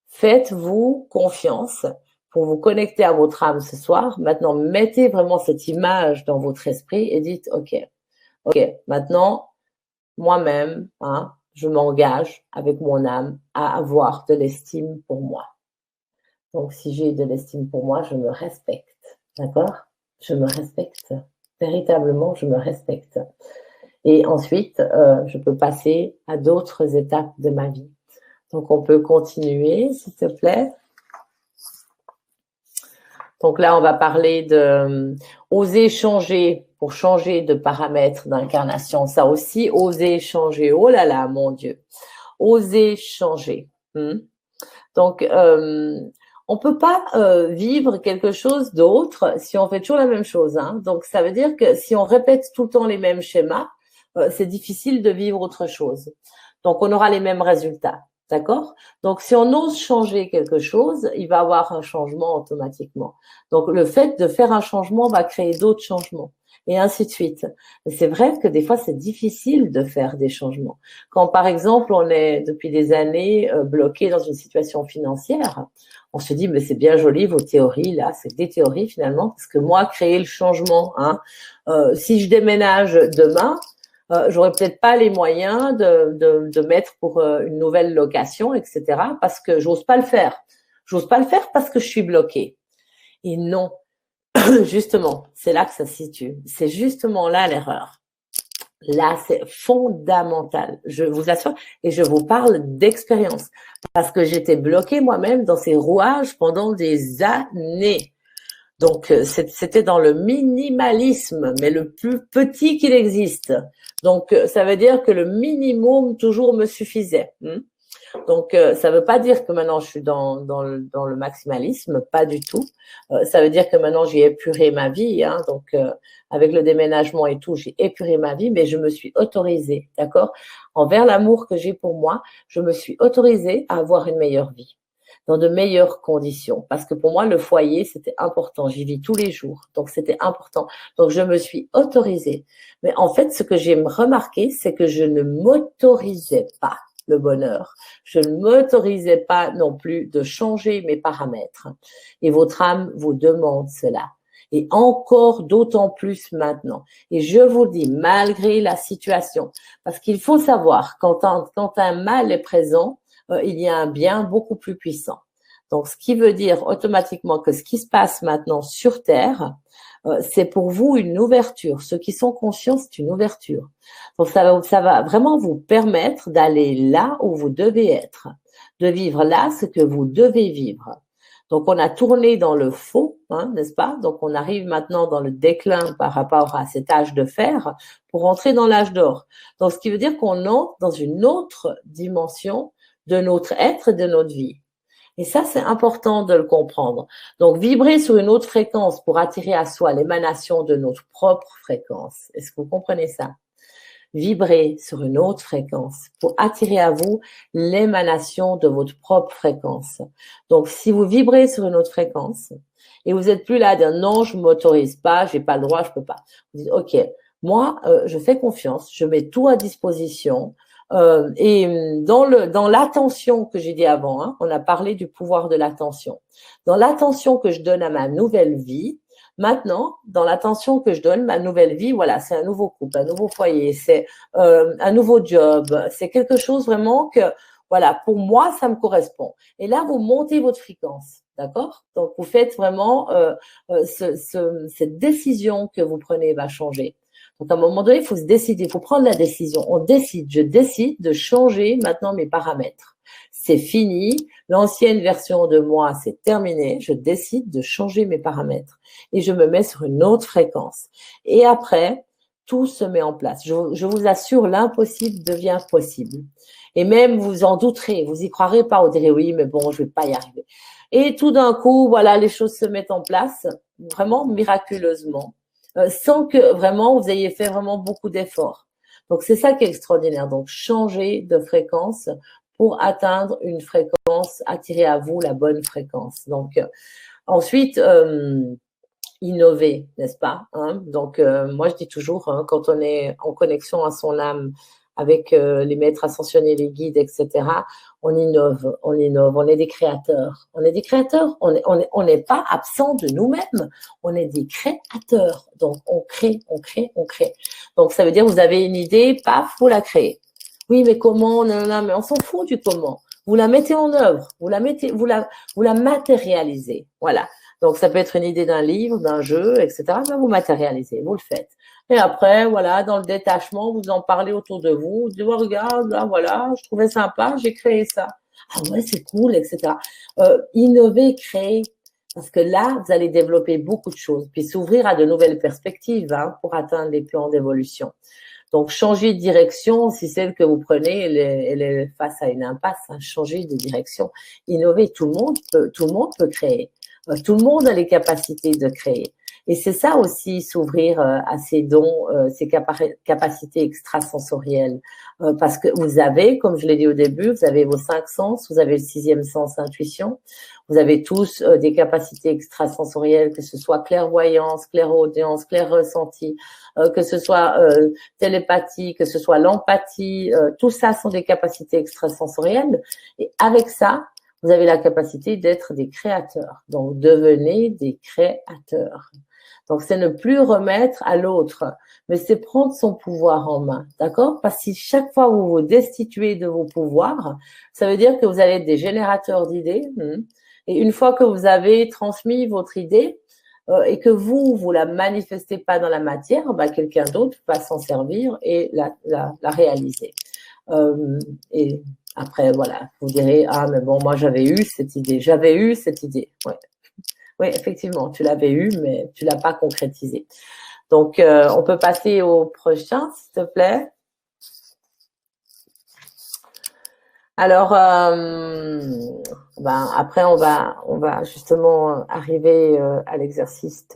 faites-vous confiance pour vous connecter à votre âme ce soir. Maintenant, mettez vraiment cette image dans votre esprit et dites, OK, maintenant, moi-même, je m'engage avec mon âme à avoir de l'estime pour moi. Donc, si j'ai de l'estime pour moi, je me respecte, d'accord? Je me respecte, véritablement, je me respecte. Et ensuite, je peux passer à d'autres étapes de ma vie. Donc, on peut continuer, s'il te plaît. Donc là, on va parler de oser changer pour changer de paramètres d'incarnation. Ça aussi, oser changer. Oh là là, mon Dieu. Oser changer. Donc, on peut pas vivre quelque chose d'autre si on fait toujours la même chose. Donc, ça veut dire que si on répète tout le temps les mêmes schémas, c'est difficile de vivre autre chose. Donc, on aura les mêmes résultats. D'accord? Donc, si on ose changer quelque chose, il va y avoir un changement automatiquement. Donc, le fait de faire un changement va créer d'autres changements et ainsi de suite. Mais c'est vrai que des fois, c'est difficile de faire des changements. Quand, par exemple, on est depuis des années bloqué dans une situation financière, on se dit, mais c'est bien joli vos théories là, c'est des théories finalement, parce que moi, créer le changement, si je déménage demain, j'aurais peut-être pas les moyens de mettre pour une nouvelle location, etc. parce que j'ose pas le faire. J'ose pas le faire parce que je suis bloquée. Et non, justement, c'est là que ça se situe. C'est justement là l'erreur. Là, c'est fondamental. Je vous assure, et je vous parle d'expérience, parce que j'étais bloquée moi-même dans ces rouages pendant des années. Donc, c'était dans le minimalisme, mais le plus petit qu'il existe. Donc, ça veut dire que le minimum toujours me suffisait. Donc, ça veut pas dire que maintenant je suis dans le maximalisme, pas du tout. Ça veut dire que maintenant j'ai épuré ma vie. Donc, avec le déménagement et tout, j'ai épuré ma vie, mais je me suis autorisée, d'accord? Envers l'amour que j'ai pour moi, je me suis autorisée à avoir une meilleure vie, dans de meilleures conditions. Parce que pour moi, le foyer, c'était important. J'y vis tous les jours. Donc, c'était important. Donc, je me suis autorisée. Mais en fait, ce que j'ai remarqué, c'est que je ne m'autorisais pas le bonheur. Je ne m'autorisais pas non plus de changer mes paramètres. Et votre âme vous demande cela. Et encore d'autant plus maintenant. Et je vous dis, malgré la situation, parce qu'il faut savoir, quand un mal est présent, il y a un bien beaucoup plus puissant. Donc, ce qui veut dire automatiquement que ce qui se passe maintenant sur Terre, c'est pour vous une ouverture. Ceux qui sont conscients, c'est une ouverture. Donc, ça va vraiment vous permettre d'aller là où vous devez être, de vivre là ce que vous devez vivre. Donc, on a tourné dans le faux hein, n'est-ce pas? Donc, on arrive maintenant dans le déclin par rapport à cet âge de fer pour entrer dans l'âge d'or. Donc, ce qui veut dire qu'on entre dans une autre dimension de notre être et de notre vie. Et ça, c'est important de le comprendre. Donc, vibrer sur une autre fréquence pour attirer à soi l'émanation de notre propre fréquence. Est-ce que vous comprenez ça? Vibrer sur une autre fréquence pour attirer à vous l'émanation de votre propre fréquence. Donc, si vous vibrez sur une autre fréquence et vous n'êtes plus là à dire non, je ne m'autorise pas, j'ai pas le droit, je peux pas. Vous dites, OK, moi, je fais confiance, je mets tout à disposition. Et dans l'attention que j'ai dit avant, hein, on a parlé du pouvoir de l'attention. Dans l'attention que je donne à ma nouvelle vie, maintenant, dans l'attention que je donne, ma nouvelle vie, voilà, c'est un nouveau couple, un nouveau foyer, c'est un nouveau job, c'est quelque chose vraiment que, voilà, pour moi, ça me correspond. Et là, vous montez votre fréquence, d'accord? Donc, vous faites vraiment cette décision que vous prenez va changer. Donc, à un moment donné, il faut se décider, il faut prendre la décision. On décide, je décide de changer maintenant mes paramètres. C'est fini, l'ancienne version de moi, c'est terminé, je décide de changer mes paramètres et je me mets sur une autre fréquence. Et après, tout se met en place. Je vous assure, l'impossible devient possible. Et même, vous en douterez, vous y croirez pas, vous direz oui, mais bon, je vais pas y arriver. Et tout d'un coup, voilà, les choses se mettent en place, vraiment miraculeusement. Sans que vraiment vous ayez fait vraiment beaucoup d'efforts. Donc, c'est ça qui est extraordinaire. Donc, changer de fréquence pour atteindre une fréquence, attirer à vous la bonne fréquence. Donc, ensuite, innover, n'est-ce pas, hein? Donc, moi, je dis toujours, hein, quand on est en connexion à son âme avec les maîtres ascensionnés, les guides, etc., on innove, on est des créateurs. On est des créateurs, on n'est pas absent de nous-mêmes, on est des créateurs. Donc, on crée. Donc, ça veut dire, vous avez une idée, paf, vous la créez. Oui, mais comment, non, mais on s'en fout du comment. Vous la mettez en œuvre, vous la matérialisez. Voilà. Donc, ça peut être une idée d'un livre, d'un jeu, etc. Ben, vous matérialisez, vous le faites. Et après, voilà, dans le détachement, vous en parlez autour de vous. Vous dites, oh, regarde, là, voilà, je trouvais sympa, j'ai créé ça. Ah ouais, c'est cool, etc. Innover, créer. Parce que là, vous allez développer beaucoup de choses, puis s'ouvrir à de nouvelles perspectives, hein, pour atteindre les plans d'évolution. Donc, changer de direction, si celle que vous prenez, elle est face à une impasse, hein, changer de direction. Innover, tout le monde peut créer. Tout le monde a les capacités de créer. Et c'est ça aussi, s'ouvrir à ces dons, ces capacités extrasensorielles. Parce que vous avez, comme je l'ai dit au début, vous avez vos 5 sens, vous avez le 6e sens, intuition. Vous avez tous des capacités extrasensorielles, que ce soit clairvoyance, clairaudience, clair-ressenti, que ce soit télépathie, que ce soit l'empathie. Tout ça sont des capacités extrasensorielles. Et avec ça, vous avez la capacité d'être des créateurs. Donc, devenez des créateurs. Donc, c'est ne plus remettre à l'autre, mais c'est prendre son pouvoir en main, d'accord? Parce que si chaque fois vous vous destituez de vos pouvoirs, ça veut dire que vous allez être des générateurs d'idées. Et une fois que vous avez transmis votre idée et que vous la manifestez pas dans la matière, bah, quelqu'un d'autre va s'en servir et la réaliser. Et après, voilà, vous direz, ah, mais bon, moi, j'avais eu cette idée. Ouais. Oui, effectivement, tu l'avais eu, mais tu l'as pas concrétisé. Donc, on peut passer au prochain, s'il te plaît. Alors, après, on va justement arriver à l'exercice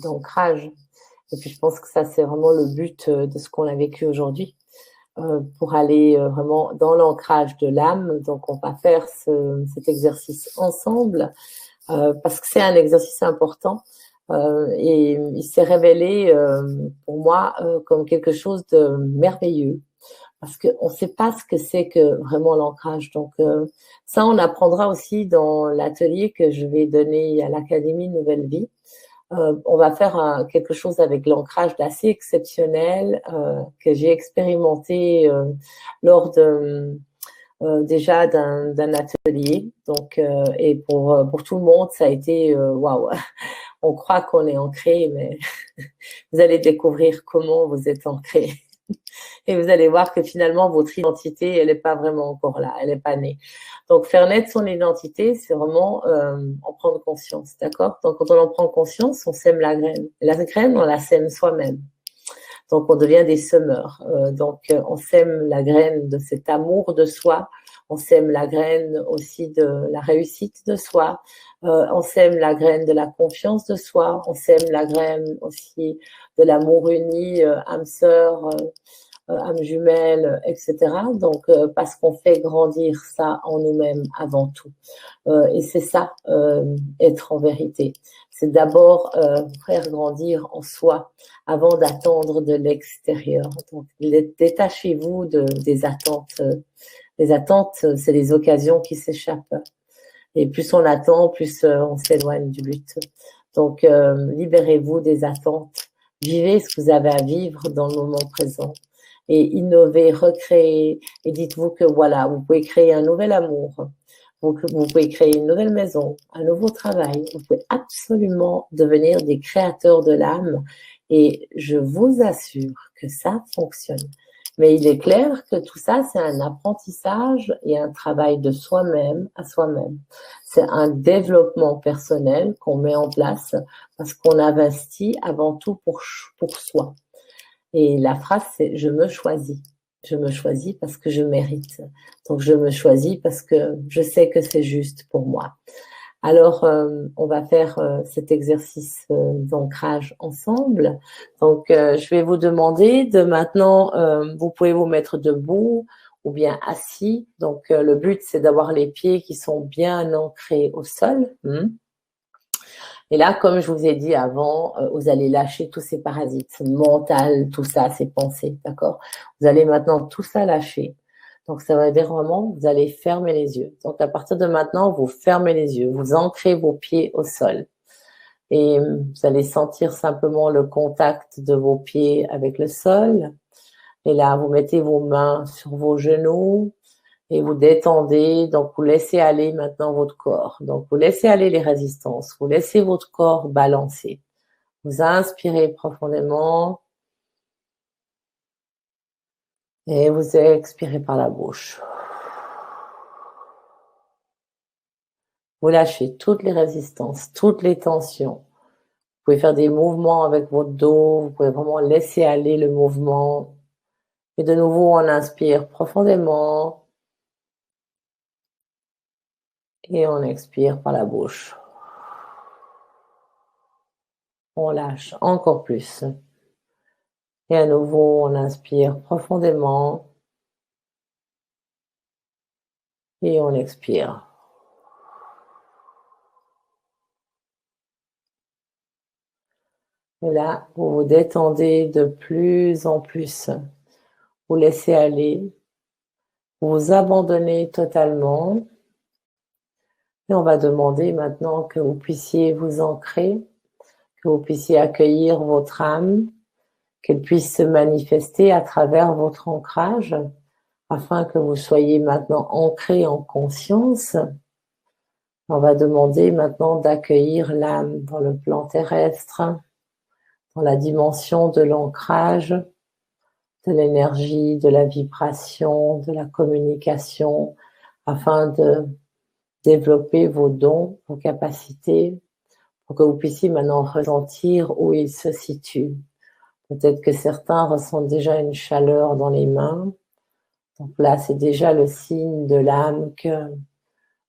d'ancrage. Et puis, je pense que ça, c'est vraiment le but de ce qu'on a vécu aujourd'hui. Pour aller vraiment dans l'ancrage de l'âme. Donc, on va faire cet exercice ensemble parce que c'est un exercice important et il s'est révélé pour moi comme quelque chose de merveilleux parce qu'on ne sait pas ce que c'est que vraiment l'ancrage. Donc, ça, on apprendra aussi dans l'atelier que je vais donner à l'Académie Nouvelle Vie. On va faire quelque chose avec l'ancrage d'assez exceptionnel que j'ai expérimenté lors déjà d'un atelier. Donc, et pour tout le monde, ça a été waouh. On croit qu'on est ancré, mais vous allez découvrir comment vous êtes ancré. Et vous allez voir que finalement, votre identité, elle n'est pas vraiment encore là, elle n'est pas née. Donc, faire naître son identité, c'est vraiment en prendre conscience, d'accord? Donc, quand on en prend conscience, on sème la graine. La graine, on la sème soi-même. Donc, on devient des semeurs. On sème la graine de cet amour de soi. On sème la graine aussi de la réussite de soi. On sème la graine de la confiance de soi. On sème la graine aussi de l'amour uni, âme sœur, âme jumelle, etc. Donc, parce qu'on fait grandir ça en nous-mêmes avant tout. Et c'est ça, être en vérité. C'est d'abord faire grandir en soi avant d'attendre de l'extérieur. Donc, détachez-vous des attentes. Les attentes, c'est les occasions qui s'échappent. Et plus on attend, plus on s'éloigne du but. Donc, libérez-vous des attentes. Vivez ce que vous avez à vivre dans le moment présent. Et innovez, recréez. Et dites-vous que voilà, vous pouvez créer un nouvel amour. Vous pouvez créer une nouvelle maison, un nouveau travail. Vous pouvez absolument devenir des créateurs de l'âme. Et je vous assure que ça fonctionne. Mais il est clair que tout ça, c'est un apprentissage et un travail de soi-même à soi-même. C'est un développement personnel qu'on met en place parce qu'on investit avant tout pour soi. Et la phrase, c'est « je me choisis ». Je me choisis parce que je mérite. Donc, je me choisis parce que je sais que c'est juste pour moi. Alors, on va faire cet exercice d'ancrage ensemble. Donc, je vais vous demander de maintenant, vous pouvez vous mettre debout ou bien assis. Donc, le but, c'est d'avoir les pieds qui sont bien ancrés au sol. Et là, comme je vous ai dit avant, vous allez lâcher tous ces parasites mental, tout ça, ces pensées, d'accord? Vous allez maintenant tout ça lâcher. Donc, ça veut dire vraiment, vous allez fermer les yeux. Donc, à partir de maintenant, vous fermez les yeux, vous ancrez vos pieds au sol. Et vous allez sentir simplement le contact de vos pieds avec le sol. Et là, vous mettez vos mains sur vos genoux et vous détendez. Donc, vous laissez aller maintenant votre corps. Donc, vous laissez aller les résistances. Vous laissez votre corps balancer. Vous inspirez profondément. Et vous expirez par la bouche. Vous lâchez toutes les résistances, toutes les tensions. Vous pouvez faire des mouvements avec votre dos. Vous pouvez vraiment laisser aller le mouvement. Et de nouveau, on inspire profondément. Et on expire par la bouche. On lâche encore plus. Et à nouveau, on inspire profondément. Et on expire. Et là, vous vous détendez de plus en plus. Vous laissez aller. Vous vous abandonnez totalement. Et on va demander maintenant que vous puissiez vous ancrer, que vous puissiez accueillir votre âme, qu'elle puisse se manifester à travers votre ancrage, afin que vous soyez maintenant ancré en conscience. On va demander maintenant d'accueillir l'âme dans le plan terrestre, dans la dimension de l'ancrage, de l'énergie, de la vibration, de la communication, afin de développer vos dons, vos capacités, pour que vous puissiez maintenant ressentir où ils se situent. Peut-être que certains ressentent déjà une chaleur dans les mains. Donc là, c'est déjà le signe de l'âme que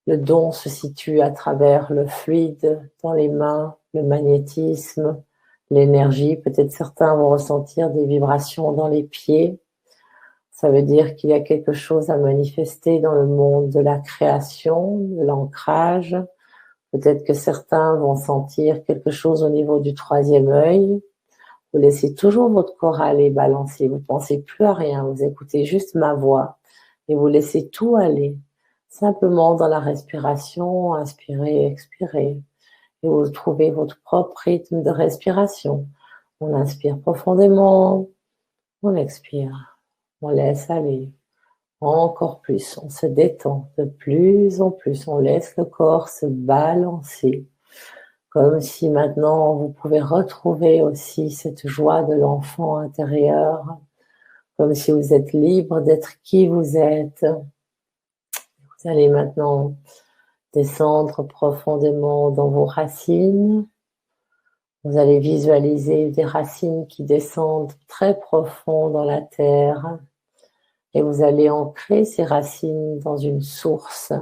le don se situe à travers le fluide dans les mains, le magnétisme, l'énergie. Peut-être certains vont ressentir des vibrations dans les pieds. Ça veut dire qu'il y a quelque chose à manifester dans le monde de la création, de l'ancrage. Peut-être que certains vont sentir quelque chose au niveau du troisième œil. Vous laissez toujours votre corps aller balancer. Vous ne pensez plus à rien. Vous écoutez juste ma voix et vous laissez tout aller. Simplement dans la respiration, inspirez, expirez. Et vous trouvez votre propre rythme de respiration. On inspire profondément, on expire, on laisse aller. Encore plus, on se détend de plus en plus, on laisse le corps se balancer. Comme si maintenant vous pouvez retrouver aussi cette joie de l'enfant intérieur. comme si vous êtes libre d'être qui vous êtes. Vous allez maintenant descendre profondément dans vos racines. Vous allez visualiser des racines qui descendent très profond dans la terre. Et vous allez ancrer ces racines dans une source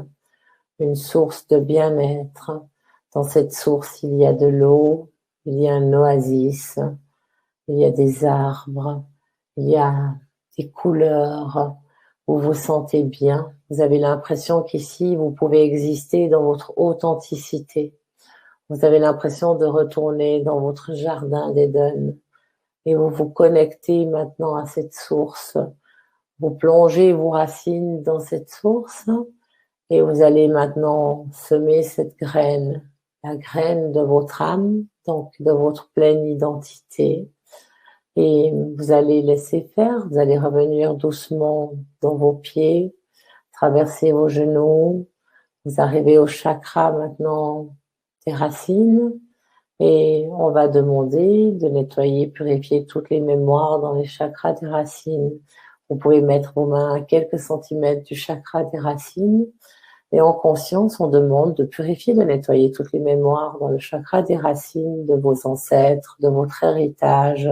de bien-être. Dans cette source, il y a de l'eau, il y a un oasis, il y a des arbres, il y a des couleurs, vous vous sentez bien. Vous avez l'impression qu'ici, vous pouvez exister dans votre authenticité. Vous avez l'impression de retourner dans votre jardin d'Éden et vous vous connectez maintenant à cette source. Vous plongez vos racines dans cette source et vous allez maintenant semer cette graine, la graine de votre âme, donc de votre pleine identité. Et vous allez laisser faire, vous allez revenir doucement dans vos pieds, traverser vos genoux, vous arrivez au chakra maintenant des racines et on va demander de nettoyer, purifier toutes les mémoires dans les chakras des racines. Vous pouvez mettre vos mains à quelques centimètres du chakra des racines et en conscience, on demande de purifier, de nettoyer toutes les mémoires dans le chakra des racines de vos ancêtres, de votre héritage,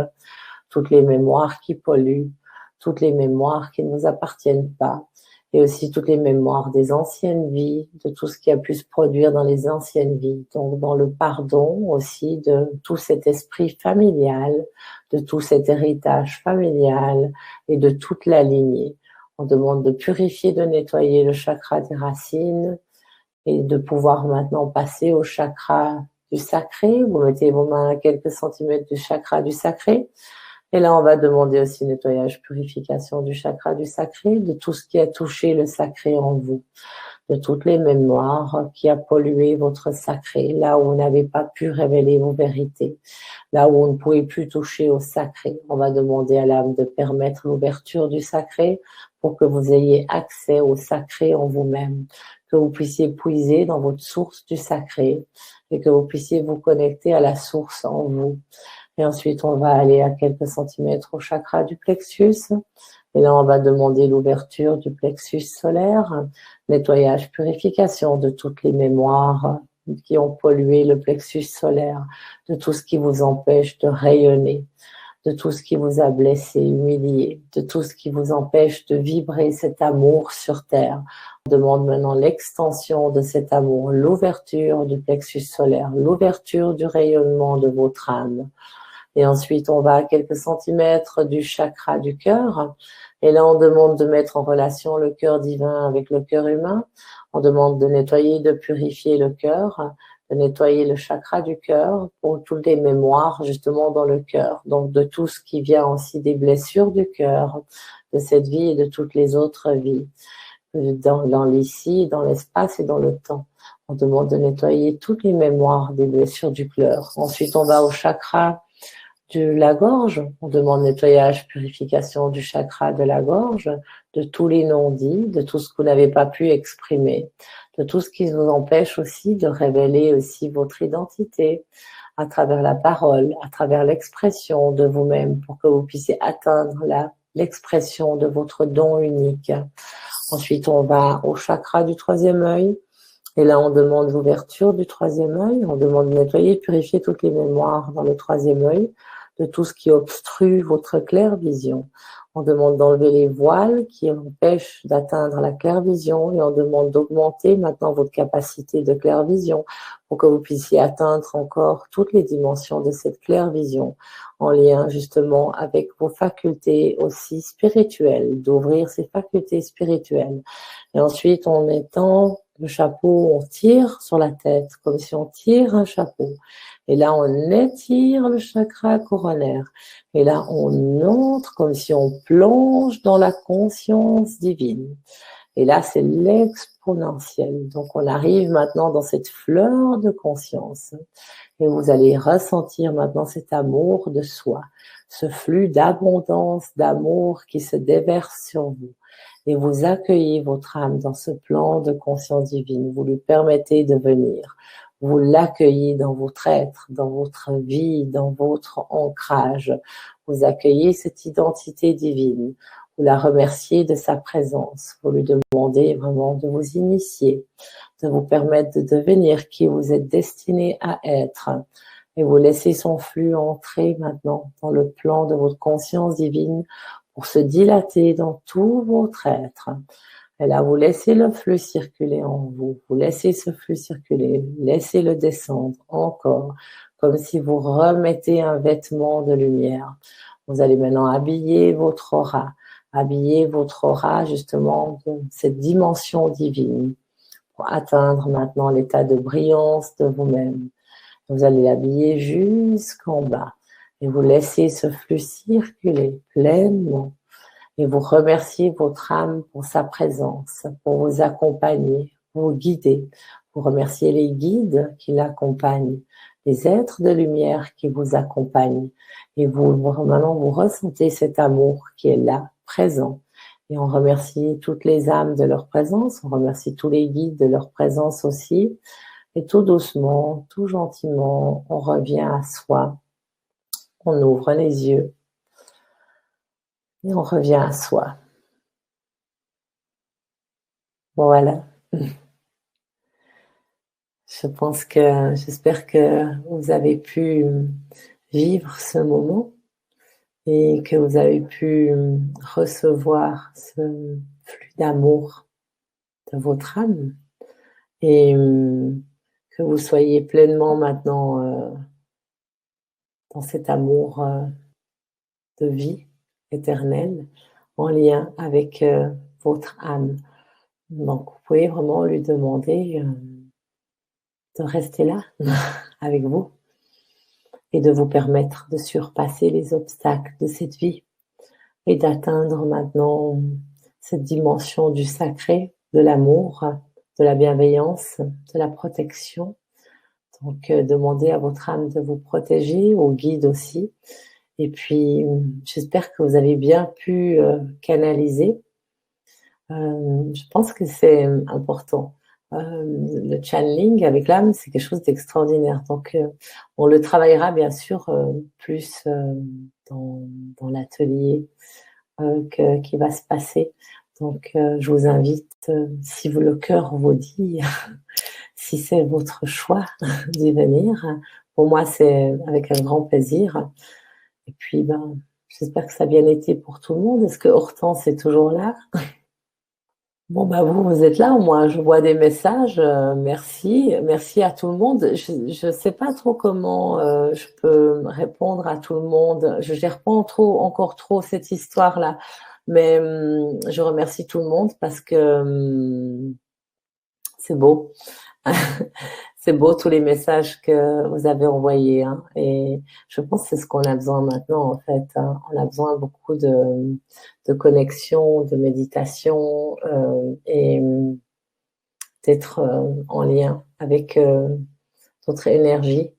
toutes les mémoires qui polluent, toutes les mémoires qui ne vous appartiennent pas, et aussi toutes les mémoires des anciennes vies, de tout ce qui a pu se produire dans les anciennes vies, donc dans le pardon aussi de tout cet esprit familial, de tout cet héritage familial et de toute la lignée. On demande de purifier, de nettoyer le chakra des racines et de pouvoir maintenant passer au chakra du sacré. Vous mettez vos mains à quelques centimètres du chakra du sacré. Et là, on va demander aussi nettoyage, purification du chakra du sacré, de tout ce qui a touché le sacré en vous, de toutes les mémoires qui a pollué votre sacré, là où vous n'avez pas pu révéler vos vérités, là où on ne pouvait plus toucher au sacré. On va demander à l'âme de permettre l'ouverture du sacré pour que vous ayez accès au sacré en vous-même, que vous puissiez puiser dans votre source du sacré et que vous puissiez vous connecter à la source en vous. Et ensuite, on va aller à quelques centimètres au chakra du plexus. Et là, on va demander l'ouverture du plexus solaire, nettoyage, purification de toutes les mémoires qui ont pollué le plexus solaire, de tout ce qui vous empêche de rayonner, de tout ce qui vous a blessé, humilié, de tout ce qui vous empêche de vibrer cet amour sur terre. On demande maintenant l'extension de cet amour, l'ouverture du plexus solaire, l'ouverture du rayonnement de votre âme. Et ensuite, on va à quelques centimètres du chakra du cœur. Et là, on demande de mettre en relation le cœur divin avec le cœur humain. On demande de nettoyer, de purifier le cœur, de nettoyer le chakra du cœur pour toutes les mémoires justement dans le cœur. Donc, de tout ce qui vient aussi des blessures du cœur, de cette vie et de toutes les autres vies, dans l'ici, dans l'espace et dans le temps. On demande de nettoyer toutes les mémoires des blessures du cœur. Ensuite, on va au chakra de la gorge, on demande nettoyage, purification du chakra de la gorge, de tous les non-dits, de tout ce que vous n'avez pas pu exprimer, de tout ce qui vous empêche aussi de révéler aussi votre identité à travers la parole, à travers l'expression de vous-même pour que vous puissiez atteindre l'expression de votre don unique. Ensuite, on va au chakra du troisième œil. Et là, on demande l'ouverture du troisième œil. On demande de nettoyer, purifier toutes les mémoires dans le troisième œil, de tout ce qui obstrue votre claire-vision. On demande d'enlever les voiles qui empêchent d'atteindre la claire-vision et on demande d'augmenter maintenant votre capacité de claire-vision pour que vous puissiez atteindre encore toutes les dimensions de cette claire-vision en lien justement avec vos facultés aussi spirituelles, d'ouvrir ces facultés spirituelles. Et ensuite, on étend le chapeau, on tire sur la tête comme si on tire un chapeau. Et là, on étire le chakra coronaire. Et là, on entre comme si on plonge dans la conscience divine. Et là, c'est l'exponentiel. Donc, on arrive maintenant dans cette fleur de conscience. Et vous allez ressentir maintenant cet amour de soi, ce flux d'abondance, d'amour qui se déverse sur vous. Et vous accueillez votre âme dans ce plan de conscience divine. Vous lui permettez de venir. vous l'accueillez dans votre être, dans votre vie, dans votre ancrage. Vous accueillez cette identité divine. Vous la remerciez de sa présence. Vous lui demandez vraiment de vous initier, de vous permettre de devenir qui vous êtes destiné à être. Et vous laissez son flux entrer maintenant dans le plan de votre conscience divine pour se dilater dans tout votre être. Et là, vous laissez le flux circuler en vous. Vous laissez ce flux circuler. Laissez-le descendre encore, comme si vous remettez un vêtement de lumière. Vous allez maintenant habiller votre aura. Habiller votre aura justement de cette dimension divine pour atteindre maintenant l'état de brillance de vous-même. Vous allez l'habiller jusqu'en bas et vous laissez ce flux circuler pleinement. Et vous remerciez votre âme pour sa présence, pour vous accompagner, pour vous guider. Vous remerciez les guides qui l'accompagnent, les êtres de lumière qui vous accompagnent. Et maintenant, vous ressentez cet amour qui est là, présent. Et on remercie toutes les âmes de leur présence, on remercie tous les guides de leur présence aussi. Et tout doucement, tout gentiment, on revient à soi. On ouvre les yeux. Et on revient à soi. Voilà. J'espère que vous avez pu vivre ce moment et que vous avez pu recevoir ce flux d'amour de votre âme et que vous soyez pleinement maintenant dans cet amour de vie éternelle en lien avec votre âme. Donc, vous pouvez vraiment lui demander de rester là avec vous et de vous permettre de surpasser les obstacles de cette vie et d'atteindre maintenant cette dimension du sacré, de l'amour, de la bienveillance, de la protection. Donc, demandez à votre âme de vous protéger, au guide aussi. Et puis, j'espère que vous avez bien pu canaliser. Je pense que c'est important. Le channeling avec l'âme, c'est quelque chose d'extraordinaire. Donc, on le travaillera bien sûr plus dans l'atelier qui va se passer. Donc, je vous invite, si le cœur vous dit, si c'est votre choix d'y venir, pour moi, c'est avec un grand plaisir. Et puis, j'espère que ça a bien été pour tout le monde. Est-ce que Hortense est toujours là ? Bon, vous êtes là, moi, je vois des messages. Merci à tout le monde. Je sais pas trop comment je peux répondre à tout le monde. Je gère pas encore trop cette histoire-là, mais je remercie tout le monde parce que c'est beau. C'est beau tous les messages que vous avez envoyés, hein, et je pense que c'est ce qu'on a besoin maintenant en fait. Hein. On a besoin beaucoup de connexion, de méditation et d'être en lien avec notre énergie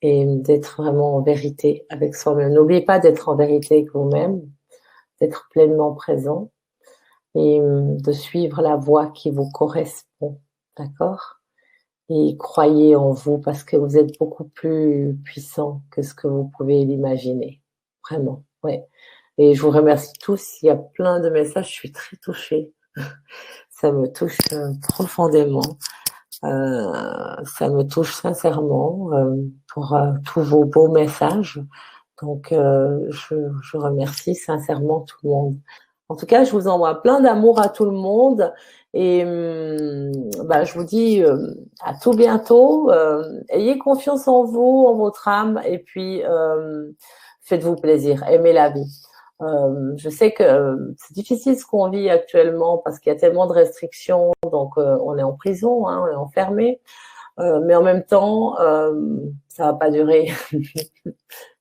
et d'être vraiment en vérité avec soi-même. N'oubliez pas d'être en vérité avec vous-même, d'être pleinement présent et de suivre la voie qui vous correspond, d'accord ? Et croyez en vous parce que vous êtes beaucoup plus puissant que ce que vous pouvez l'imaginer. Vraiment, ouais. Et je vous remercie tous. Il y a plein de messages. Je suis très touchée. Ça me touche profondément. Ça me touche sincèrement pour tous vos beaux messages. Donc, je remercie sincèrement tout le monde. En tout cas, je vous envoie plein d'amour à tout le monde. Et je vous dis à tout bientôt. Ayez confiance en vous, en votre âme, et puis faites-vous plaisir, aimez la vie. Je sais que c'est difficile ce qu'on vit actuellement parce qu'il y a tellement de restrictions, donc on est en prison, hein, on est enfermé, mais en même temps, ça va pas durer.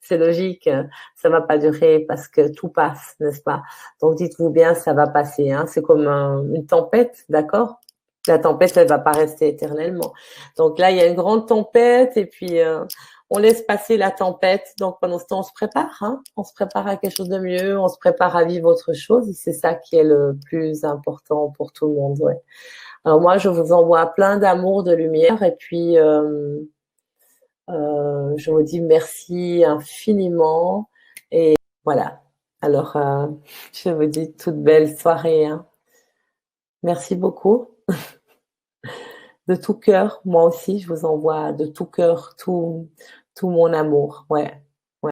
C'est logique, ça va pas durer parce que tout passe, n'est-ce pas? Donc dites-vous bien, ça va passer. Hein. C'est comme une tempête, d'accord? La tempête, elle va pas rester éternellement. Donc là, il y a une grande tempête et puis on laisse passer la tempête. Donc pendant ce temps, on se prépare. Hein. On se prépare à quelque chose de mieux. On se prépare à vivre autre chose. Et c'est ça qui est le plus important pour tout le monde. Ouais. Alors moi, je vous envoie plein d'amour, de lumière, et puis je vous dis merci infiniment. Et voilà. Alors, je vous dis toute belle soirée, hein. Merci beaucoup. De tout cœur, moi aussi, je vous envoie de tout cœur tout mon amour. Ouais.